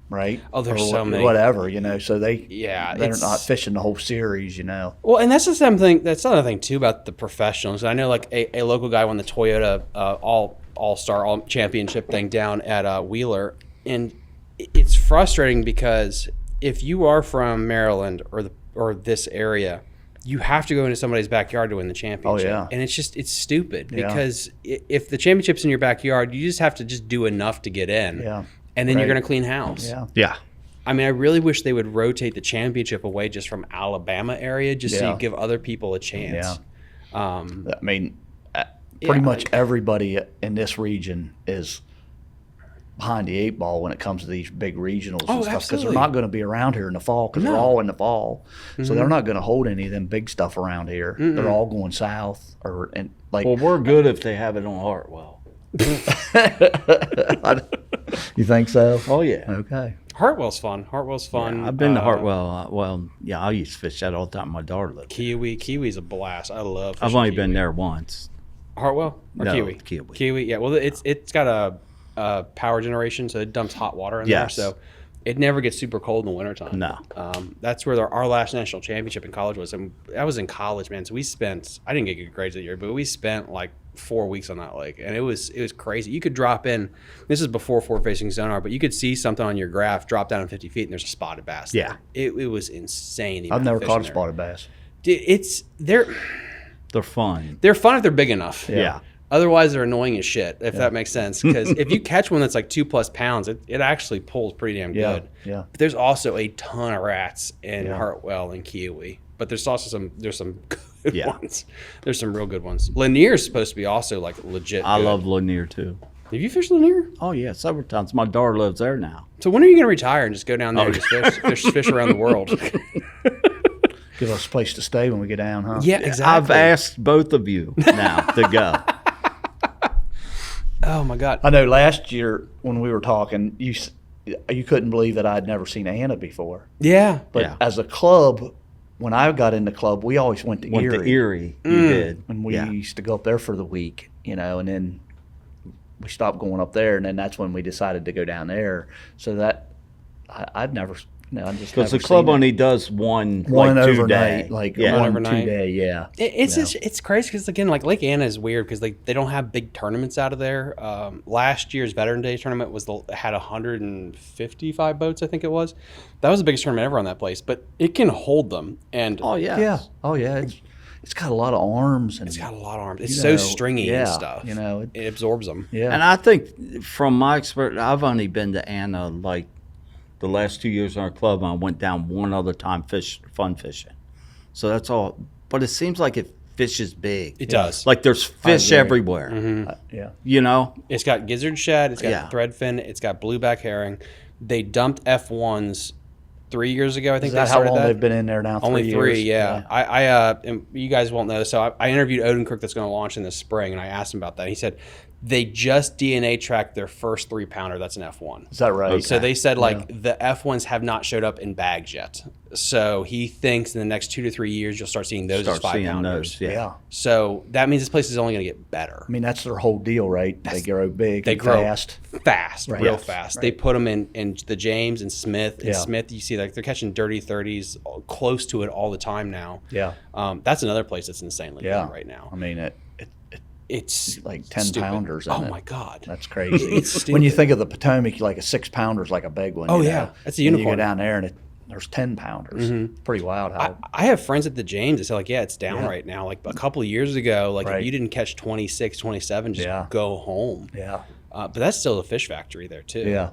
right? Oh, there's Or so many. Whatever, so they're it's- not fishing the whole series, Well, and that's the same thing. That's another thing too about the professionals. I know, like a local guy won the Toyota All-Star Championship thing down at Wheeler, and it's frustrating because if you are from Maryland or this area, you have to go into somebody's backyard to win the championship. Oh, yeah. And it's stupid Yeah. because if the championship's in your backyard, you just have to just do enough to get in. Yeah. And then you're Right. going to clean house. Yeah. Yeah. I mean, I really wish they would rotate the championship away just from Alabama area, just so Yeah. you give other people a chance. I mean, pretty much everybody in this region is behind the eight ball when it comes to these big regionals and stuff because absolutely. they're not going to be around here in the fall because they're all in the fall. So they're not going to hold any of them big stuff around here. They're all going south Well, we're good if they have it on Hartwell. You think so? Oh, yeah. Okay. Hartwell's fun. Hartwell's fun. I've been to Hartwell. I used to fish that all the time. My daughter lived there. Kiwi's a blast. I love. I've fishing only Kiwi. been there once. Hartwell or No, Kiwi? Kiwi. Yeah. Well, it's got a power generation, so it dumps hot water in Yes. there, so it never gets super cold in the wintertime. No. That's where our last national championship in college was, and I was in college, man. So I didn't get good grades that year, but we spent like 4 weeks on that lake, and it was crazy. You could drop in. This is before forward-facing sonar, but you could see something on your graph drop down 50 feet, and there's a spotted bass. Yeah. there. It was insane. the I've amount never of caught a fish in there. spotted bass. Dude, They're fun. they're fun if they're big enough. Yeah. Otherwise, they're annoying as shit, if that makes sense. Because if you catch one that's like 2+ pounds, it actually pulls pretty damn Yeah, good. yeah. But there's also a ton of rats in Yeah. Hartwell and Kiwi. But there's also some good Yeah. ones. There's some real good ones. Lanier's supposed to be also like legit. I good. love Lanier too. Have you fished Lanier? Oh, yeah, several times. My daughter lives there now. So when are you going to retire and just go down there and just fish around the world? Give us a place to stay when we get down, huh? Yeah, exactly. I've asked both of you now to go. Oh my God. I know last year when we were talking, you couldn't believe that I'd never seen Anna before. Yeah. But Yeah. as a club, when I got in the club, we always went to Went Erie. to Erie. You did. And we Yeah. used to go up there for the week, and then we stopped going up there, and then that's when we decided to go down there. So that I'd never No, I just Because the never club seen it. only does one one like, overnight, 2-day. like yeah. one overnight. 2-day, yeah. It's crazy because again, like Lake Anna is weird because they don't have big tournaments out of there. Last year's Veteran Day tournament had 155 boats, I think it was. That was the biggest tournament ever on that place, but it can hold them. And Oh yeah. Yeah. Oh yeah. It's got a lot of arms and it's got a lot of arms. It's you so know, stringy yeah, and stuff. you know, it absorbs them. yeah. And I think from my experience, I've only been to Anna like the last 2 years in our club, and I went down one other time fun fishing. So that's all. But it seems like it fishes big. It does. Like there's fish agree. everywhere. Yeah. You know? It's got gizzard shad. It's got Yeah. threadfin. It's got blueback herring. They dumped F1s 3 years ago. I think Is that they how started long that. they've been in there now? Only 3 years? yeah. And you guys won't know. So I interviewed Odenkirk that's going to launch in the spring, and I asked him about that. He said they just DNA tracked their first 3-pounder. That's an F1. Is that right? Okay. So they said the F1s have not showed up in bags yet. So he thinks in the next 2 to 3 years you'll start seeing those as Start seeing 5-pounders. those. Yeah. Yeah. So that means this place is only going to get better. I mean, that's their whole deal, right? They grow big, They and grow fast. fast, Right. real Yes. fast. Right. They put them in the James and Smith. And Yeah. Smith, you see, like they're catching dirty 30s, close to it all the time now. Yeah. That's another place that's insanely Yeah. big right now. I mean, It's like 10 stupid. pounders in Oh it. my god, That's crazy. It's when you stupid. think of the Potomac, like a 6-pounder's like a big one. Oh, you yeah. know? That's a And you unicorn. go down there and there's 10-pounders. It's pretty wild how. I have friends at the James that say like, yeah, it's down right now. Like a couple of years ago, like Right. if you didn't catch 26, 27, just Yeah. go home. yeah. But that's still a fish factory there too. Yeah.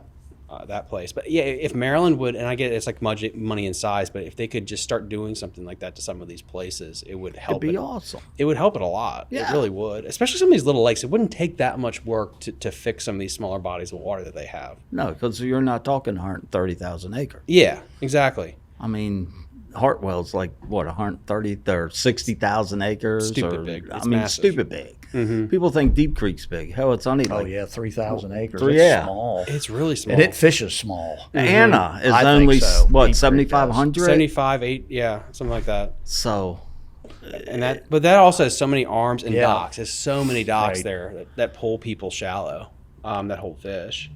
That place. But yeah, if Maryland would, and I get it's like money and size, but if they could just start doing something like that to some of these places, it would help. It'd be awesome. It would help it a lot. Yeah. It really would. Especially some of these little lakes. It wouldn't take that much work to fix some of these smaller bodies of water that they have. No, because you're not talking 130,000 acres. Yeah, exactly. I mean, Hartwell's like what 130 or 60,000 acres. Stupid or, big. I It's mean, massive. stupid big. People think Deep Creek's big. Hell, it's only Oh like yeah, 3,000 acres. Three- It's yeah. small. It's really small. And it fishes small. Anna is I think only so. Deep what Creek 7,500. 75, 8, yeah, something like that. So And that also has so many arms and Yeah. docks. There's so many docks Right. there that pull people shallow. That hold fish.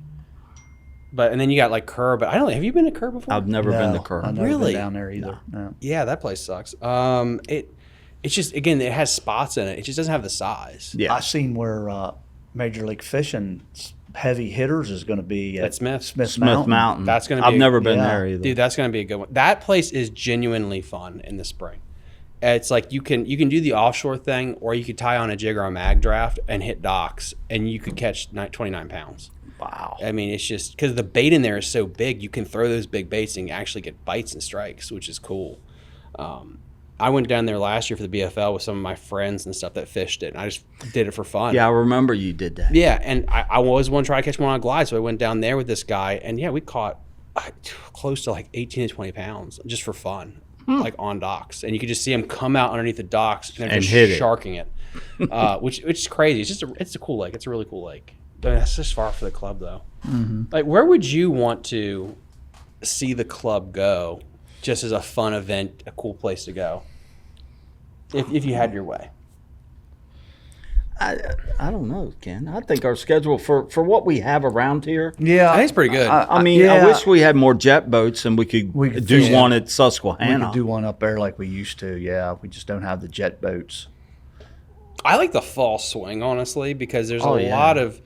And then you got like Kerr. But I don't know. Have you been to Kerr before? I've never been to I've Kerr. never Really? been down there either. No. Yeah, that place sucks. It's just again, it has spots in it. It just doesn't have the size. Yeah. I seen where Major League Fishing's heavy hitters is going to be at At Smith. Smith Mountain. Mountain. That's gonna be I've a- never been yeah. there either. Dude, that's gonna be a good one. That place is genuinely fun in the spring. It's like you can do the offshore thing, or you could tie on a jig or a mag draft and hit docks, and you could catch 29 pounds. Wow. I mean, it's just because the bait in there is so big, you can throw those big baits and actually get bites and strikes, which is cool. I went down there last year for the BFL with some of my friends and stuff that fished it, and I just did it for fun. Yeah, I remember you did that. Yeah, and I always want to try to catch one on a glide, so I went down there with this guy, and yeah, we caught close to like 18 to 20 pounds just for fun, like on docks, and you could just see them come out underneath the docks and they're And just hit it. sharking it, which is crazy. It's a cool lake. It's a really cool lake. That's just far for the club though. Like, where would you want to see the club go, just as a fun event, a cool place to go, if you had your way? I don't know, Ken. I think our schedule for what we have around here. Yeah, I think it's pretty good. I mean, yeah. I wish we had more jet boats and we could do fish one it. at We Susquehanna. could do one up there like we used to. Yeah, we just don't have the jet boats. I like the fall swing, honestly, because there's Oh, a yeah. lot of.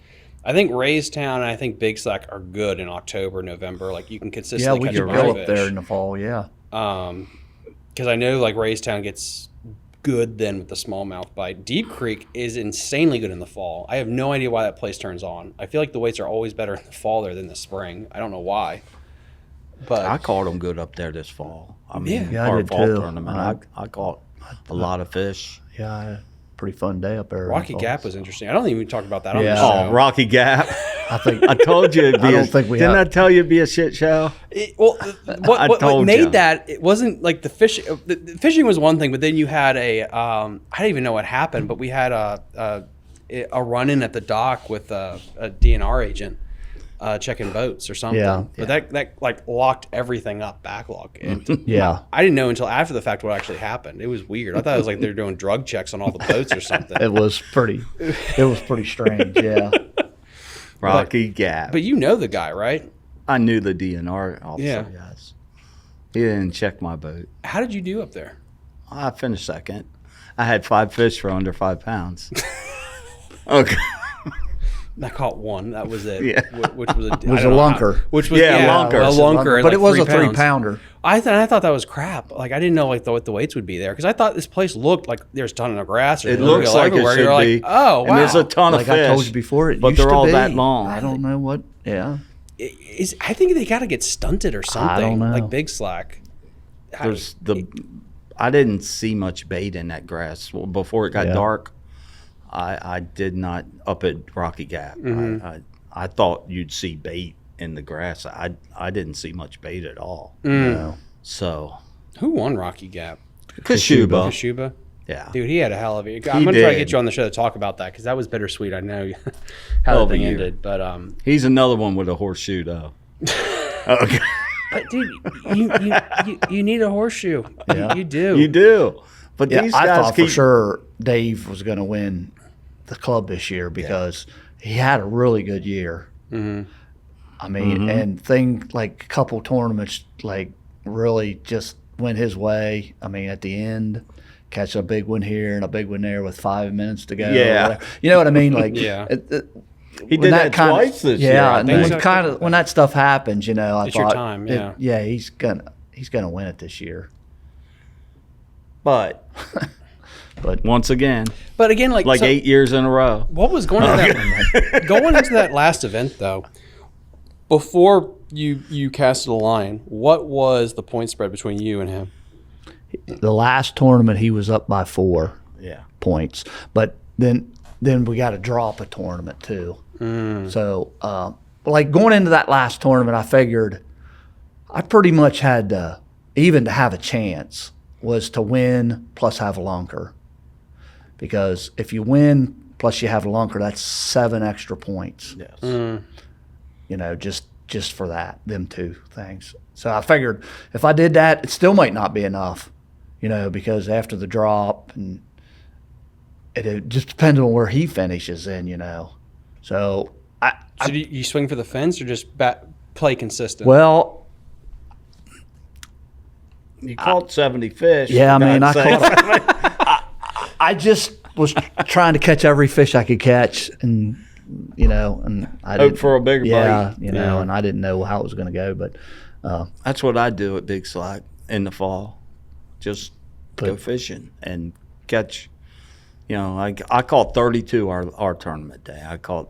I think Raystown and I think Big Slack are good in October, November. Like you can Yeah, consistently we catch could a go bunch up of there fish. in the fall. Yeah, Because I know like Raystown gets good then with the smallmouth bite. Deep Creek is insanely good in the fall. I have no idea why that place turns on. I feel like the weights are always better in the fall there than the spring. I don't know why. But I caught them good up there this fall. I mean, Yeah, I our did fall too. tournament. I caught a lot of fish. yeah, I had a pretty fun day up there. in the Rocky fall. Gap was interesting. I don't even talk about that on Yeah. the show. Oh, Rocky Gap. I think I told you it'd be I don't think we didn't have- I tell you it'd be a shit show? What told made ya. that, it wasn't like the fishing. The fishing was one thing, but then you had I don't even know what happened, but we had a run-in at the dock with a DNR agent checking boats or something. Yeah. But that like locked everything up, backlog. And yeah, I didn't know until after the fact what actually happened. It was weird. I thought it was like they're doing drug checks on all the boats or something. it was pretty strange. Yeah, Rocky Gap. But you know the guy, right? I knew the DNR officer, Yeah. yes. He didn't check my boat. How did you do up there? I finished second. I had 5 fish for under 5 pounds. Okay. I caught one. That was it. Yeah. Which was a lunker. Which was Yeah, lunker. a lunker. But like it was 3 a 3 pounds. pounder. I thought that was crap. Like I didn't know like what the weights would be there because I thought this place looked like there's a ton of grass. Or It looks like it everywhere. should You're be. like, oh wow. And there's a ton of Like fish. I told you before, it but used they're to all be. that long. I don't know what. Yeah. I think they got to get stunted or something. don't know. Like big slack. I didn't see much bait in that grass before it got Yeah. dark. I did not up at Rocky Gap. Mm-hmm. I thought you'd see bait in the grass. I didn't see much bait at all. No. So Who won Rocky Gap? Kashuba. Kashuba? Yeah. Dude, he had a hell of a year. I'm going to try to did. get you on the show to talk about that because that was bittersweet. I know how Hell the of a thing year. ended. But, He's another one with a horseshoe though. Okay. but dude, you need a horseshoe. Yeah. You do. You do. But Yeah, these I guys thought keep for sure Dave was going to win the club this year because he had a really good year. Mm-hmm. I mean, and like a couple tournaments like really just went his way. I mean, at the end, catch a big one here and a big one there with 5 minutes to go. Yeah. You know what I mean? Like, Yeah. He when did that twice this year. Yeah, I and think. when that stuff happens, you know, I It's your thought, time, yeah. he's gonna win it this year. But But once again, But again, like 8 years in a row. What was going into that last event though? Before you casted a line, what was the point spread between you and him? the last tournament he was up by 4 Yeah. points, but then we got to drop a tournament too. So like going into that last tournament, I figured I pretty much had to, even to have a chance, was to win plus have a lunker. Because if you win plus you have a lunker, that's 7 extra points. Yes. You know, just for them 2 things. So I figured if I did that, it still might not be enough, you know, because after the drop, and it just depends on where he finishes in, you know. So So do you swing for the fence or just play consistent? well, You caught 70 fish. yeah, I for mean, I God's sake. caught. I just was trying to catch every fish I could catch, and you know, and I Hope didn't, for a bigger yeah, bite. you know, Yeah. and I didn't know how it was going to go, but That's what I do at Big Slack in the fall. Just go But- fishing and catch. You know, I caught 32 our tournament day. I caught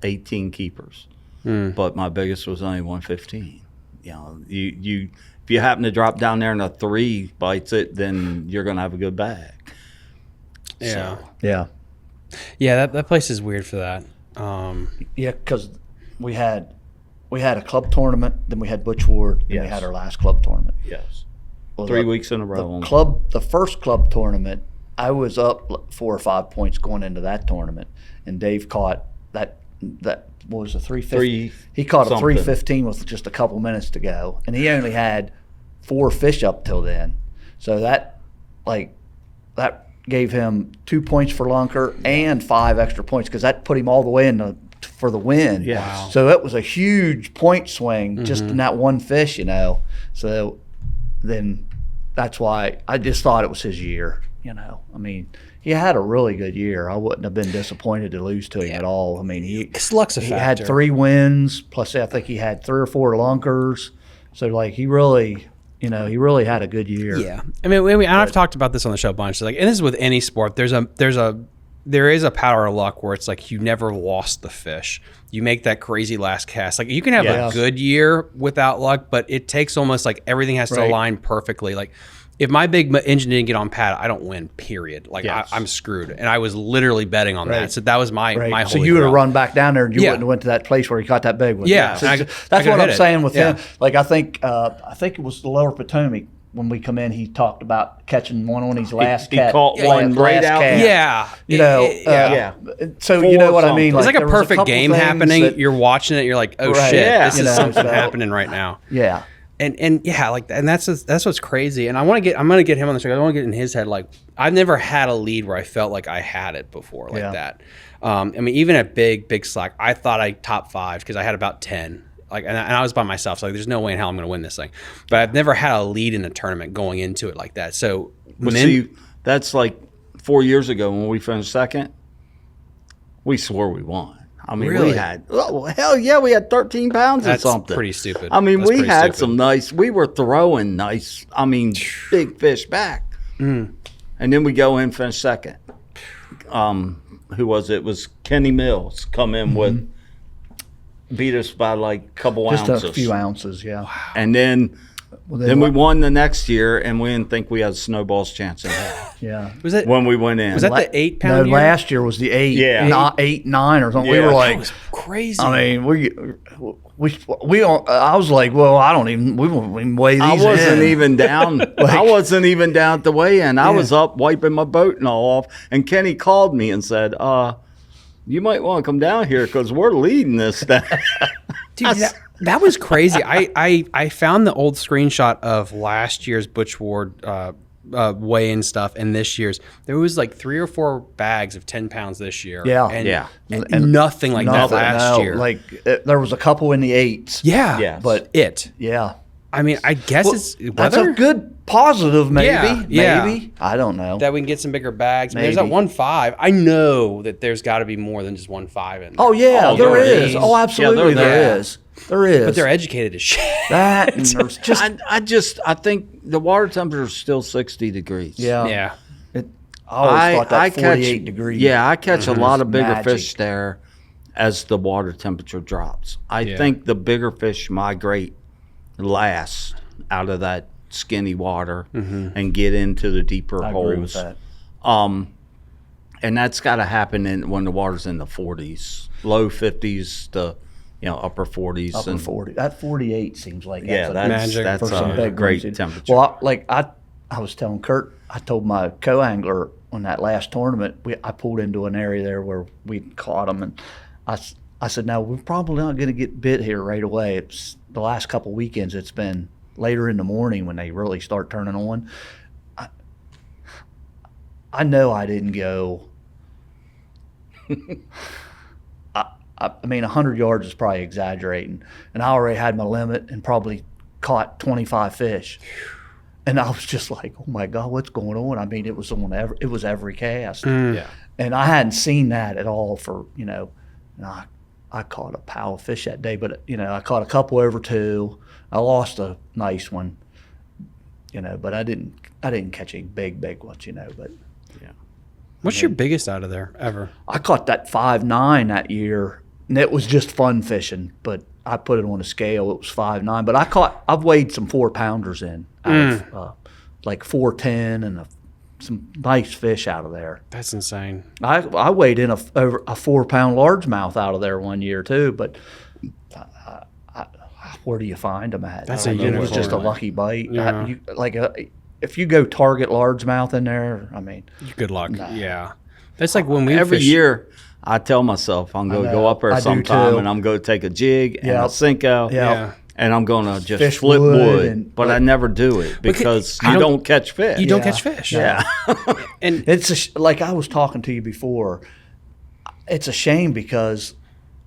18 keepers, but my biggest was only 115. You know, you if you happen to drop down there and a 3 bites it, then you're gonna have a good bag. yeah. yeah, Yeah, that place is weird for that. yeah, because we had a club tournament, then we had Butch Ward, then we Yes. had our last club tournament. Yes, Well, 3 the- weeks in a row. The first club tournament, I was up 4 or 5 points going into that tournament, and Dave caught that what was a 350. He caught a something. 315 with just a couple minutes to go, and he only had 4 fish up till then. So that gave him 2 points for lunker and 5 extra points because that put him all the way in for the win. Yeah. Wow. So it was a huge point swing just in that one fish, you know. So then that's why I just thought it was his year, you know. I mean, he had a really good year. I wouldn't have been disappointed to lose to him at all. I mean, It's luck's a he factor. had 3 wins, plus I think he had 3 or 4 lunkers. So, like, he really had a good year. Yeah, I mean, I've talked about this on the show a bunch. Like, and this is with any sport. There is a power of luck where it's like you never lost the fish. You make that crazy last cast. Like you can have a good year without luck, but it takes almost like everything has to Right. align perfectly. Like if my big engine didn't get on pad, I don't win. Period. Like Yes. I'm screwed. And I was literally betting on that. So that was my Right. whole. So you would have run back down there and you Yeah. wouldn't have went to that place where he caught that big one. Yeah. So And I that's could've what I'm hit it. saying with Yeah. him. Like I think it was the Lower Potomac when we come in. He talked about catching one on his last he cat. caught one right out. cast. Yeah, You know. yeah. So 4 you know what I mean. It's like there a was perfect couple game things happening. that- You're watching it. You're like, oh Right. shit, Yeah. this You is know, something so- happening right now. Yeah. And yeah, like, and that's what's crazy. And I'm gonna get him on the show. I want to get in his head. Like, I've never had a lead where I felt like I had it before, like Yeah. that. I mean, even at Big Slack, I thought I top 5 because I had about 10. Like, and I was by myself, so like, there's no way in hell I'm going to win this thing. But I've never had a lead in a tournament going into it like that. So, But see, that's like 4 years ago when we finished second. We swore we won. I mean, Really? we had, oh, hell yeah, we had 13 pounds that's or something. pretty stupid. I mean, That's we pretty had stupid. some nice, we were throwing nice, I mean, big fish back. And then we go in, finish second. Who was it? It was Kenny Mills come in with, beat us by like a couple Just ounces. a few ounces, yeah. And then, Well, then we won the next year, and we didn't think we had a snowball's chance in hell Yeah. Was that when we went in. was that the 8 pound? No, last year was the 8. Yeah. Not 8, 9 or something. We Yeah. were That like, That was crazy. I mean, we don't, I was like, well, I don't even, we won't even weigh these I wasn't in. even down. I wasn't even down at the weigh-in. I was up wiping my boat and all off, and Kenny called me and said, you might want to come down here because we're leading this thing. Dude, that was crazy. I found the old screenshot of last year's Butch Ward weigh-in stuff and this year's. There was like 3 or 4 bags of 10 pounds this year. Yeah. And, Yeah. and nothing like that last year. Like, there was a couple in the 8s. yeah. Yes. But, Yeah. I mean, I guess it's that's weather a good positive, maybe. Yeah. Maybe. I don't know. that we can get some bigger bags. I mean, there's that Maybe. 1.5. I know that there's got to be more than just 1.5 in there. Oh, yeah, Oh, there there is. is. Oh, absolutely, there there is. is. There is. But they're educated as shit. that, and there's just, I think the water temperature is still 60 degrees. yeah. Yeah. I always thought that 48 degrees. Yeah, I catch a lot of bigger Magic. fish there as the water temperature drops. I Yeah. think the bigger fish migrate last out of that skinny water and get into the deeper I holes. agree with that. And that's got to happen when the water's in the 40s, low 50s to upper 40s. Upper and 40. That 48 seems like Yeah, that's, Magic. that's for some a big great ones. temperature. Well, I was telling Curt, I told my co-angler on that last tournament, I pulled into an area there where we caught them, and I said, no, we're probably not going to get bit here right away. It's the last couple weekends. It's been later in the morning when they really start turning on. I know I didn't go. I mean, 100 yards is probably exaggerating, and I already had my limit and probably caught 25 fish. And I was just like, oh my God, what's going on? I mean, it was every cast. Yeah. And I hadn't seen that at all for, and I caught a pile of fish that day, but, I caught a couple over 2. I lost a nice one, but I didn't catch a big one, but. What's your biggest out of there ever? I caught that 5.9 that year, and it was just fun fishing, but I put it on a scale. It was 5.9, but I've weighed some 4-pounders in out of like 4.10 and some nice fish out of there. That's insane. I weighed in a 4-pound largemouth out of there one year too, but where do you find them at? That's I a mean, it was just a unicorn. lucky bite. Yeah. If you go target largemouth in there, I mean, Good luck. Yeah. That's like when we Every fish- year, I tell myself I'm going to go up there I do sometime too. and I'm going to take a jig and a Yep. Sinko. Yeah. And I'm going to just Fish flip wood wood, and- but I never do it because you you don't- don't catch fish. You don't Yeah. catch fish. Yeah. And it's like I was talking to you before. It's a shame because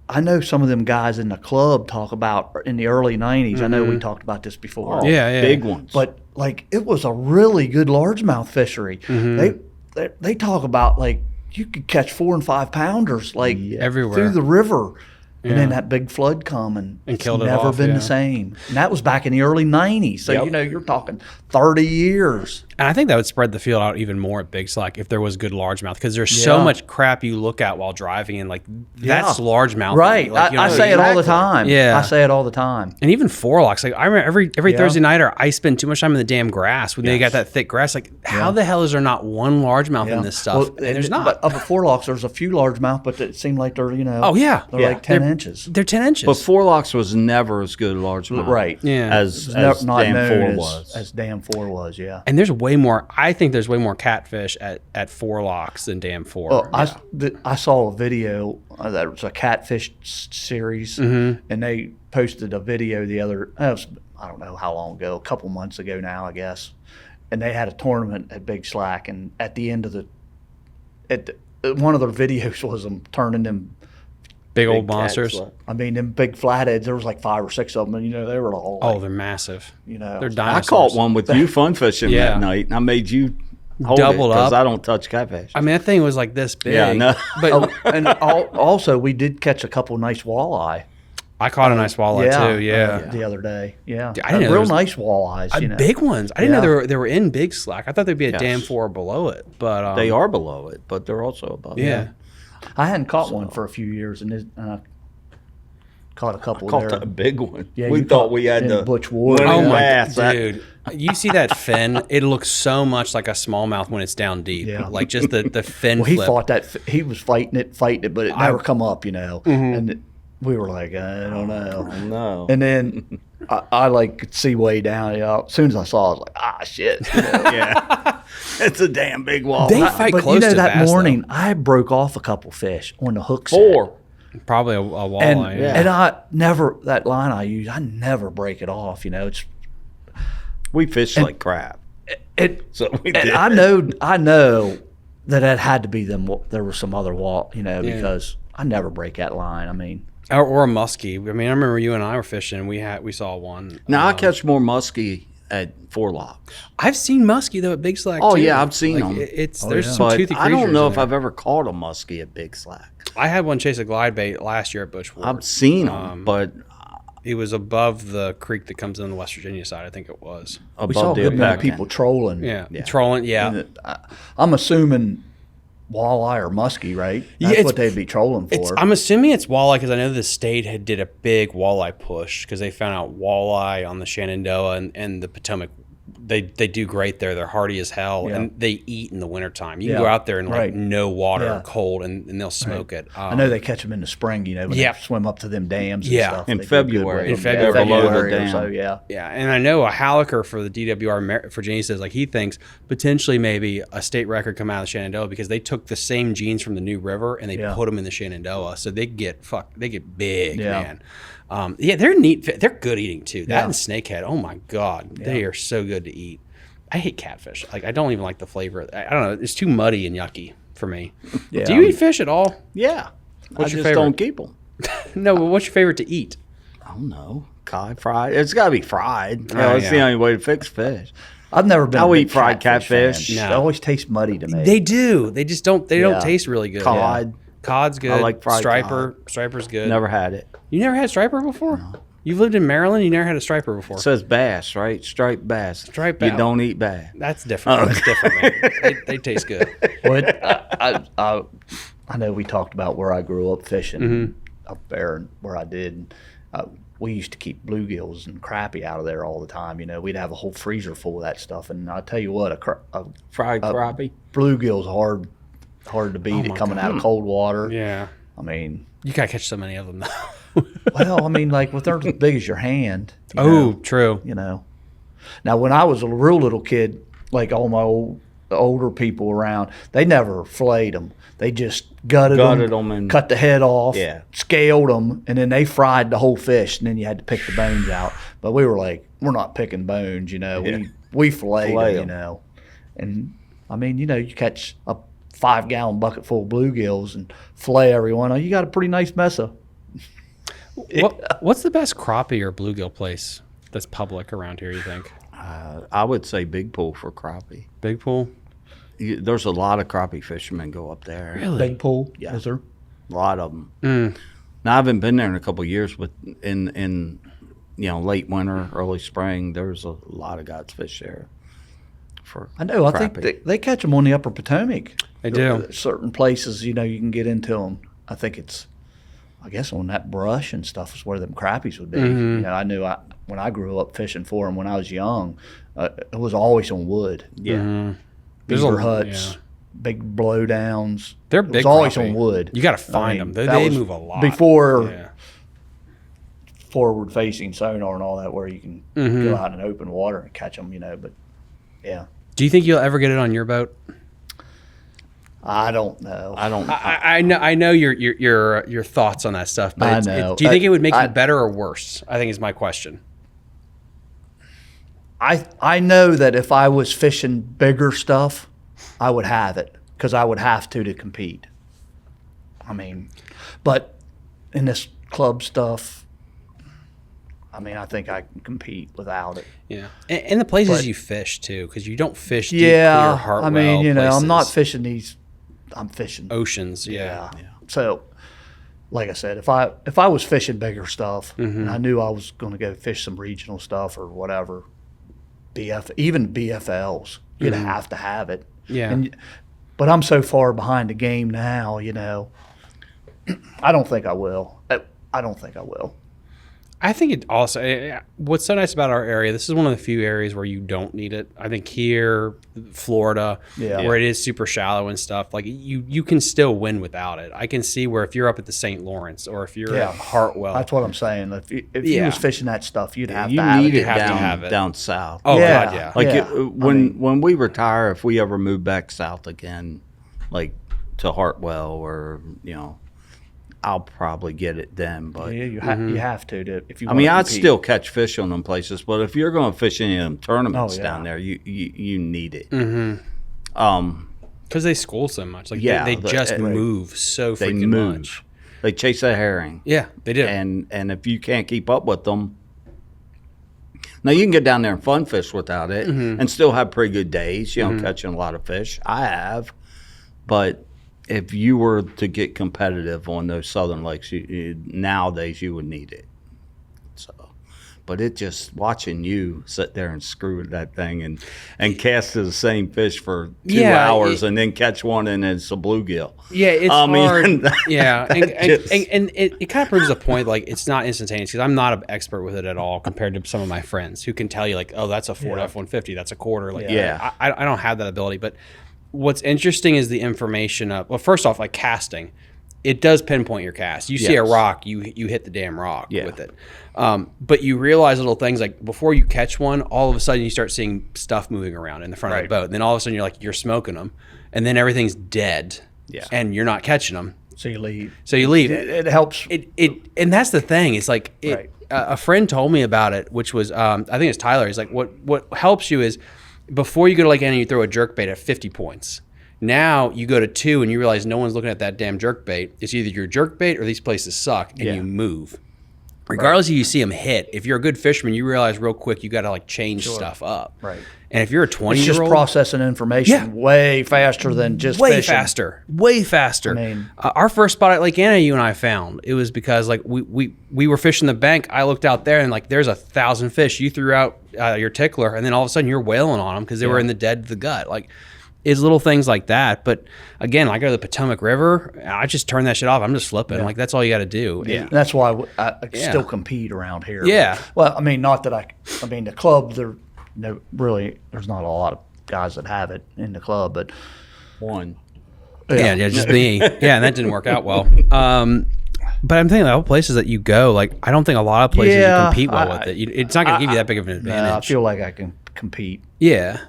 I know some of them guys in the club talk about in the early 90s. I know we talked about this before. Oh, Yeah. Big ones. But like it was a really good largemouth fishery. They talk about like you could catch 4 and 5 pounders like Everywhere. through the river. And then Yeah. that big flood come and it's killed it never off, been yeah. the same. And that was back in the early 90s. So, Yep. you're talking 30 years. And I think that would spread the field out even more at Big Slack if there was good largemouth because there's so Yeah. much crap you look at while driving and like that's largemouth. Right. Like, I say it all the time. Yeah. I say it all the time. And even forelocks. Like I remember every Yeah. Thursday nighter I spend too much time in the damn grass when they got that thick grass. Like how the hell is there not one largemouth in this stuff? Well, and there's not. But up at forelocks, there's a few largemouth, but it seemed like they're, Oh, yeah. they're Yeah. like 10 inches. They're 10 inches. But Forelocks was never as good largemouth. Right. Yeah. As It's not Dam 4 known was. as Dam 4 was, yeah. and there's way more. I think there's way more catfish at forelocks than Dam 4. Well, I saw a video that was a catfish series, and they posted a video I don't know how long ago, a couple months ago now, I guess. And they had a tournament at Big Slack, and at the end of one of their videos was them turning them Big old Big monsters. cats. I mean, them big flatheads, there was like 5 or 6 of them, and, they were all Oh, like, they're massive. They're They're I dinosaurs. caught one with you fun fishing Yeah. that night, and I made you hold Doubled it because up. I don't touch catfish. I mean, that thing was like this big. Yeah, I know. But and also, we did catch a couple nice walleye. I caught a nice walleye too. Yeah. The other day. Yeah. I didn't know there real was- nice walleyes, Big ones. I didn't Yeah. know they were in Big Slack. I thought they'd be a Yes. dam 4 or below it. But They are below it, but they're also above it. Yeah. I hadn't caught one for a few years, and I caught a couple Caught there. a big one. Yeah, we you thought caught we had in the Butch Ward. winning Oh my bass. god, dude! You see that fin? It looks so much like a smallmouth when it's down deep. Yeah. Like just the fin Well, he flip. fought that. He was fighting it, but it never come up, And we were like, I don't know. No. And then I like could see way down. As soon as I saw, it, I was like, shit. Yeah. It's a damn big walleye. They fight But close to that bass, morning, I broke off a couple fish on the hook set. 4. Probably a walleye. And, yeah. and I never, that line I use, I never break it off. It's We fished like crap. it. So we And did. I know that it had to be them. There was some other because I never break that line. I mean, or a muskie. I mean, I remember you and I were fishing. We saw one. Now I catch more muskie at 4 locks. I've seen muskie though at Big Slack. Oh, too. yeah, I've seen Like, them. There's yeah. some But toothy I creatures. don't know in if there. I've ever caught a muskie at Big Slack. I had one chase a glide bait last year at Butch Ward. I've seen them, but It was above the creek that comes in the West Virginia side. I think it was. we saw above a the good many back people trolling. Yeah, Yeah. trolling. Yeah, And I'm assuming walleye or muskie, right? Yeah, That's it's- what they'd be trolling for. I'm assuming it's walleye because I know the state did a big walleye push because they found out walleye on the Shenandoah and the Potomac. They do great there. They're hardy as hell, Yeah. and they eat in the wintertime. You can Yeah. go out there in like Right. no water, Yeah. cold, and they'll smoke it. I know they catch them in the spring, when Yeah. they swim up to them dams and Yeah. stuff. In They do good February. with In them. February. Below the or dam. so, yeah. Yeah, and I know a Hallecker for the DWR Virginia says like he thinks potentially maybe a state record come out of the Shenandoah because they took the same genes from the New River and they Yeah. put them in the Shenandoah, so they get big, Yeah. man. They're neat. They're good eating too. That Yeah. and snakehead. Oh my god, they are so good to eat. I hate catfish. Like I don't even like the flavor. I don't know. It's too muddy and yucky for me. Yeah. Do you eat fish at all? yeah. What's I your just don't favorite? keep them. No, but what's your favorite to eat? I don't know. Cod fried. It's got to be fried. Oh, It's the yeah. only way to fix fish. I've never been. I'll a big eat fried catfish. fan. No. They always taste muddy to me. They do. They just don't. They don't Yeah. taste really good. Cod. Cod's good. I like fried striper. Striper's good. Never had it. You never had striper before? You've lived in Maryland. You never had a striper before. It says bass, right? Striped bass. Striped You bass. don't eat bass. That's different. That's different, man. They taste good. But I know we talked about where I grew up fishing up there and where I did. We used to keep bluegills and crappie out of there all the time. We'd have a whole freezer full of that stuff. And I tell you what, a Fried crappie. bluegill's hard to beat it coming out of cold water. Yeah. I mean, You gotta catch so many of them though. well, I mean, like if they're as big as your hand. True. Now, when I was a real little kid, like all my older people around, they never filleted them. They just gutted 'em and- cut the head off, Yeah. scaled them, and then they fried the whole fish, and then you had to pick the bones out. But we were like, we're not picking bones, Yeah. We fillet Fillet them, 'em. And I mean, you catch a 5-gallon bucket full of bluegills and fillet every one. You got a pretty nice mess of. What's the best crappie or bluegill place that's public around here? You think? I would say Big Pool for crappie. Big pool. There's a lot of crappie fishermen go up there. Big pool, Yeah. is there? A lot of them. Now I haven't been there in a couple of years, but in late winter, early spring, there's a lot of guys fish there. For I know. I crappie. think they catch them on the Upper Potomac. They do. Certain places, you can get into them. I think I guess on that brush and stuff is where them crappies would be. I knew when I grew up fishing for them when I was young, it was always on wood. Yeah. Beaver huts, big blowdowns. They're It was big. always crappie. on wood. You gotta find them. that They was move a lot. Before Yeah. forward-facing sonar and all that, where you can go out in open water and catch them. But yeah, Do you think you'll ever get it on your boat? I don't know. I don't. I know your thoughts on that stuff, but I know. do you think it would make I- you better or worse? I think is my question. I know that if I was fishing bigger stuff, I would have it because I would have to compete. I mean, but in this club stuff, I mean, I think I can compete without it. Yeah, and the places But- you fish too, because you don't fish deep, clear Hartwell I mean, you know, I'm not places. fishing these. I'm fishing Oceans. Yeah. So, like I said, if I was fishing bigger stuff and I knew I was going to go fish some regional stuff or whatever, even BFLs, you'd have to have it. Yeah. But I'm so far behind the game now, you know. I don't think I will. I don't think I will. I think it also, what's so nice about our area, this is one of the few areas where you don't need it. I think here, Florida, where it is super shallow and stuff, like you can still win without it. I can see where if you're up at the St. Lawrence or if you're at Hartwell. That's what I'm saying. If you was fishing that stuff, you'd have You to have need it. it have to down, have it. down south. Oh, Yeah. God, yeah. Like Yeah. when we retire, if we ever move back south again, like to Hartwell or, you know, I'll probably get it then. But Yeah, you have to if you. I mean, wanna I'd compete. still catch fish on them places, but if you're going to fish any of them tournaments Oh, yeah. down there, you need it. Because they school so much. Like Yeah, they just move so They freaking move. much. They chase a herring. Yeah, they do. And if you can't keep up with them, now you can get down there and fun fish without it and still have pretty good days, you know, catching a lot of fish. I have, but if you were to get competitive on those southern lakes, nowadays you would need it. So, but it just watching you sit there and screw with that thing and cast the same fish for 2 hours and then catch one and it's a bluegill. Yeah, it's I mean, hard. Yeah, and just- it kind of proves a point. Like it's not instantaneous because I'm not an expert with it at all compared to some of my friends who can tell you like, oh, that's a Ford F-150, that's a quarter. Like, Yeah. I don't have that ability. But what's interesting is the information of. Well, first off, like casting, it does pinpoint your cast. You see a Yes. rock, you hit the damn rock Yeah. with it. But you realize little things like before you catch one, all of a sudden you start seeing stuff moving around in the front of the boat. And then all of a sudden you're like, you're smoking them, and then everything's dead. Yeah. And you're not catching them. So you leave. So you leave. It helps. And that's the thing. It's like Right. a friend told me about it, which was I think it's Tyler. He's like, what helps you is before you go to Lake Anna, you throw a jerkbait at 50 points. Now you go to 2 and you realize no one's looking at that damn jerkbait. It's either your jerkbait or these places suck, and you move. Regardless if you see them hit, if you're a good fisherman, you realize real quick you got to like change stuff up. Right. And if you're a It's 20-year-old, just processing information way faster than just way fishing. faster. I mean- Our first spot at Lake Anna, you and I found it was because like we were fishing the bank. I looked out there and like there's 1,000 fish. You threw out your tickler, and then all of a sudden you're wailing on them because they were in the dead to the gut. Like it's little things like that. But again, I go to the Potomac River, I just turn that shit off. I'm just flipping. Like that's all you got to do. And that's why I still compete around here. Yeah. Well, I mean, not that I mean, the club, there's not a lot of guys that have it in the club, but One. Yeah, just me. Yeah, and that didn't work out well. But I'm thinking about places that you go. Like I don't think a lot of places you compete well with it. It's not going to give you that big of an advantage. I feel like I can compete Yeah.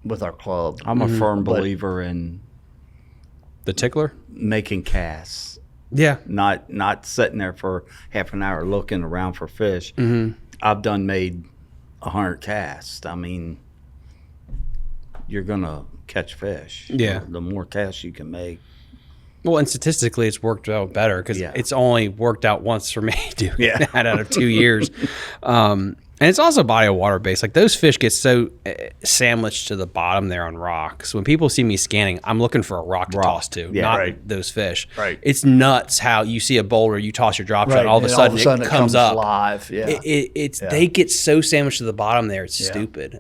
with our club. I'm a firm believer in The tickler? making casts, Yeah. not sitting there for half an hour looking around for fish. I've made 100 casts. I mean, you're gonna catch fish. Yeah. The more casts you can make. Well, and statistically, it's worked out better because it's only worked out once for me doing that out of 2 years. And it's also body of water based. Like those fish get so sandwiched to the bottom there on rocks. When people see me scanning, I'm looking for a rock to toss to, not those fish. Right. It's nuts how you see a boulder, you toss your drop shot, and all of a and sudden it comes up. live. Yeah. They get so sandwiched to the bottom there. It's stupid.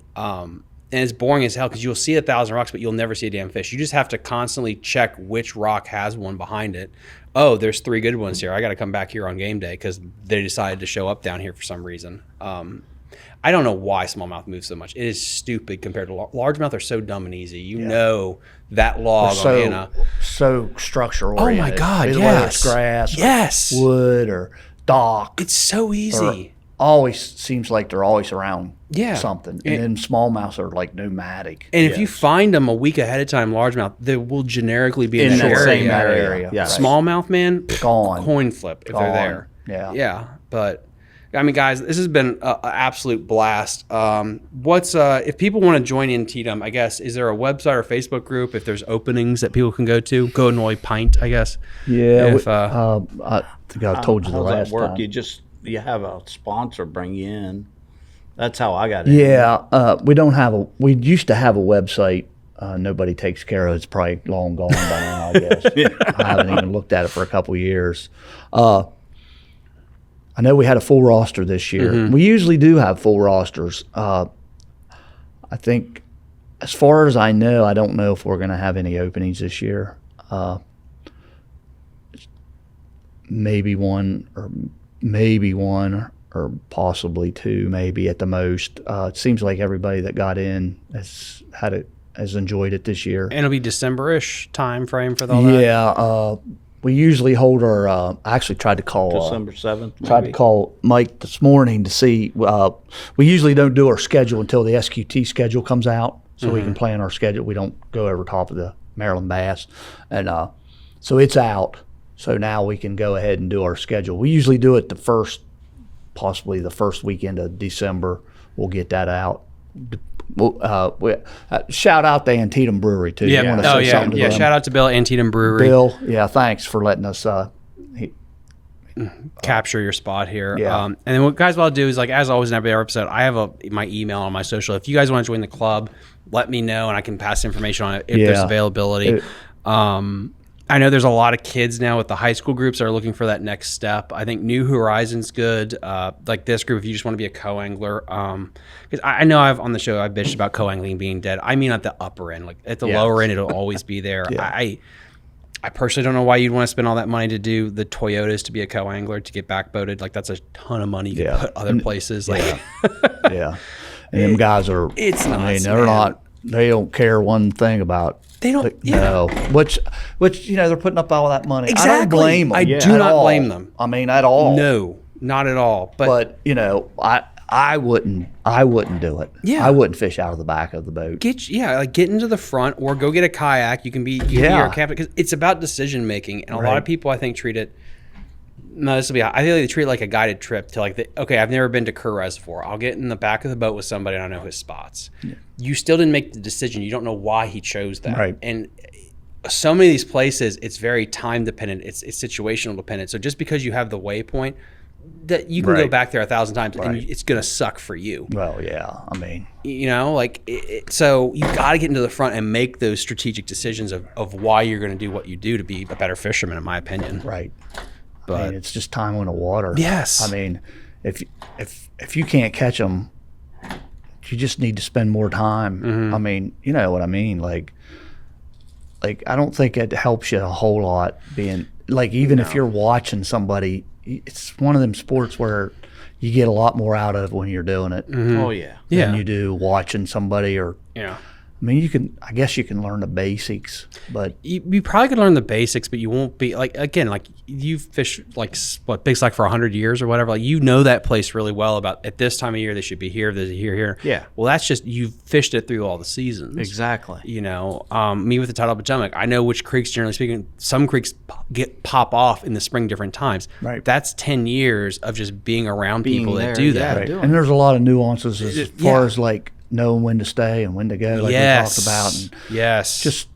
And it's boring as hell because you'll see 1,000 rocks, but you'll never see a damn fish. You just have to constantly check which rock has one behind it. Oh, there's 3 good ones here. I got to come back here on game day because they decided to show up down here for some reason. I don't know why smallmouth moves so much. It is stupid compared to largemouth. Are so dumb and easy. You know that log on Anna. So structure Oh oriented. my God! Whether Yes. it's grass, Yes. or wood, or dock. It's so easy. Always seems like they're always around Yeah. something. And then smallmouths are like nomadic. And if you find them a week ahead of time, largemouth, they will generically be in In that that area. same area. Yeah. Yeah. Smallmouth, man, Gone. coin flip if they're Gone. there. Yeah. Yeah, but I mean, guys, this has been an absolute blast. What's if people want to join Antietam, I guess, is there a website or Facebook group if there's openings that people can go to? Go Annoy Pint, I guess. Yeah, If, I think I told you the How's that last work? time. You have a sponsor bring you in. That's how I got in. Yeah, we don't have a. We used to have a website. Nobody takes care of it. It's probably long gone by now, I guess. I haven't even looked at it for a couple of years. I know we had a full roster this year. We usually do have full rosters. I think, as far as I know, I don't know if we're going to have any openings this year. Maybe one or possibly two, maybe at the most. It seems like everybody that got in has enjoyed it this year. and it'll be December-ish time frame for all that. Yeah, we usually hold our. I actually tried to call. December 7th. Tried to call Mike this morning to see. We usually don't do our schedule until the SQT schedule comes out, so we can plan our schedule. We don't go over top of the Maryland Bass, and so it's out. So now we can go ahead and do our schedule. We usually do it possibly the first weekend of December. We'll get that out. Shout out to Antietam Brewery too. Yeah. You wanna say something to them? Shout out to Bill at Antietam Brewery. Bill. Yeah, thanks for letting us. Capture your spot here. Yeah. And then what guys, what I'll do is, like, as always in every episode, I have my email on my social. If you guys want to join the club, let me know and I can pass information on it if there's availability. I know there's a lot of kids now with the high school groups that are looking for that next step. I think New Horizons good. Like this group, if you just want to be a co-angler. Because I know on the show I bitched about co-angling being dead. I mean at the upper end. Like at the lower end, it'll always be there. I personally don't know why you'd want to spend all that money to do the Toyotas to be a co-angler to get backboated. Like that's a ton of money you could put other places. Like Yeah. And them guys are. It's nuts, I mean, they're man. not. They don't care one thing about. They don't. No. Which they're putting up all that money. I Exactly. don't blame them. I do not blame them. I mean, at all. No, not at all. But I wouldn't do it. Yeah. I wouldn't fish out of the back of the boat. get into the front or go get a kayak. You can be your captain, because it's about decision making, and a lot of people I think treat it. No, this will be. I feel like they treat it like a guided trip to okay, I've never been to Kerr Reservoir. I'll get in the back of the boat with somebody and I know his spots. Yeah. You still didn't make the decision. You don't know why he chose that. Right. And so many of these places, it's very time dependent. It's situational dependent. So just because you have the waypoint, that you can go back there 1,000 times and it's going to suck for you. Well, yeah. I mean, so you got to get into the front and make those strategic decisions of why you're going to do what you do to be a better fisherman, in my opinion. right. But I mean, it's just time on the water. Yes. I mean, if you can't catch them, you just need to spend more time. I mean, you know what I mean? Like I don't think it helps you a whole lot being even if you're watching somebody. It's one of them sports where you get a lot more out of when you're doing it. Oh yeah. Than you do watching somebody or. Yeah. I mean, I guess you can learn the basics, but you probably could learn the basics, but you won't be you've fished Big Slack for 100 years or whatever. Like, you know that place really well. About at this time of year they should be here. There's here. Yeah. Well, that's just you've fished it through all the seasons. Exactly. You know, me with the tidal Potomac, I know which creeks, generally speaking, some creeks pop off in the spring different times. Right. That's 10 years of just being around people that do that. right. And there's a lot of nuances as far as knowing when to stay and when to go, like we talked about, and just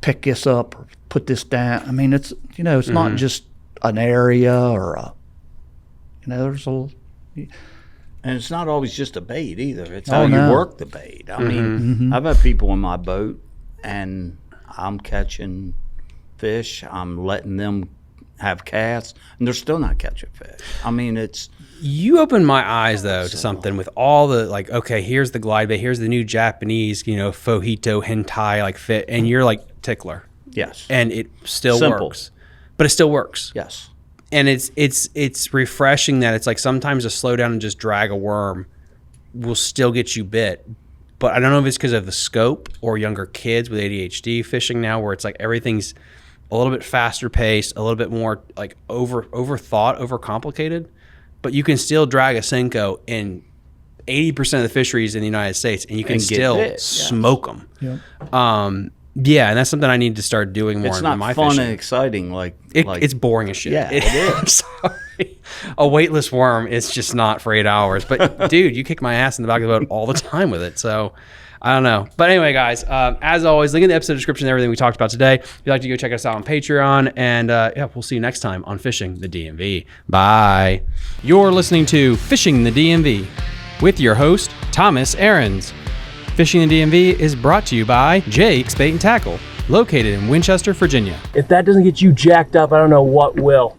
pick this up or put this down. I mean, it's it's not just an area or there's a. And it's not always just a bait either. It's Oh, how no. you work the bait. I mean, I've had people in my boat and I'm catching fish. I'm letting them have casts, and they're still not catching fish. I mean, You opened my eyes though to something with all the okay, here's the glide bait, here's the new Japanese, fojito hentai fit, and you're like tickler. yes, And it still Simple. works. But it still works. yes, And it's refreshing that it's like sometimes a slow down and just drag a worm will still get you bit. But I don't know if it's because of the scope or younger kids with ADHD fishing now, where it's like everything's a little bit faster paced, a little bit more overthought, overcomplicated. But you can still drag a Senko in 80% of the fisheries in the United States, and you can still smoke them. Yep. Yeah, and that's something I need to start doing more it's in not my fun fishing. and exciting It's boring as shit. Yeah, it is. A weightless worm is just not for 8 hours. But dude, you kick my ass in the back of the boat all the time with it. So I don't know. But anyway, guys, as always, link in the episode description and everything we talked about today. If you'd like to go check us out on Patreon. And yeah, we'll see you next time on Fishing the DMV. Bye. You're listening to Fishing the DMV with your host, Thomas Ahrens. Fishing the DMV is brought to you by Jake's Bait and Tackle, located in Winchester, Virginia. If that doesn't get you jacked up, I don't know what will.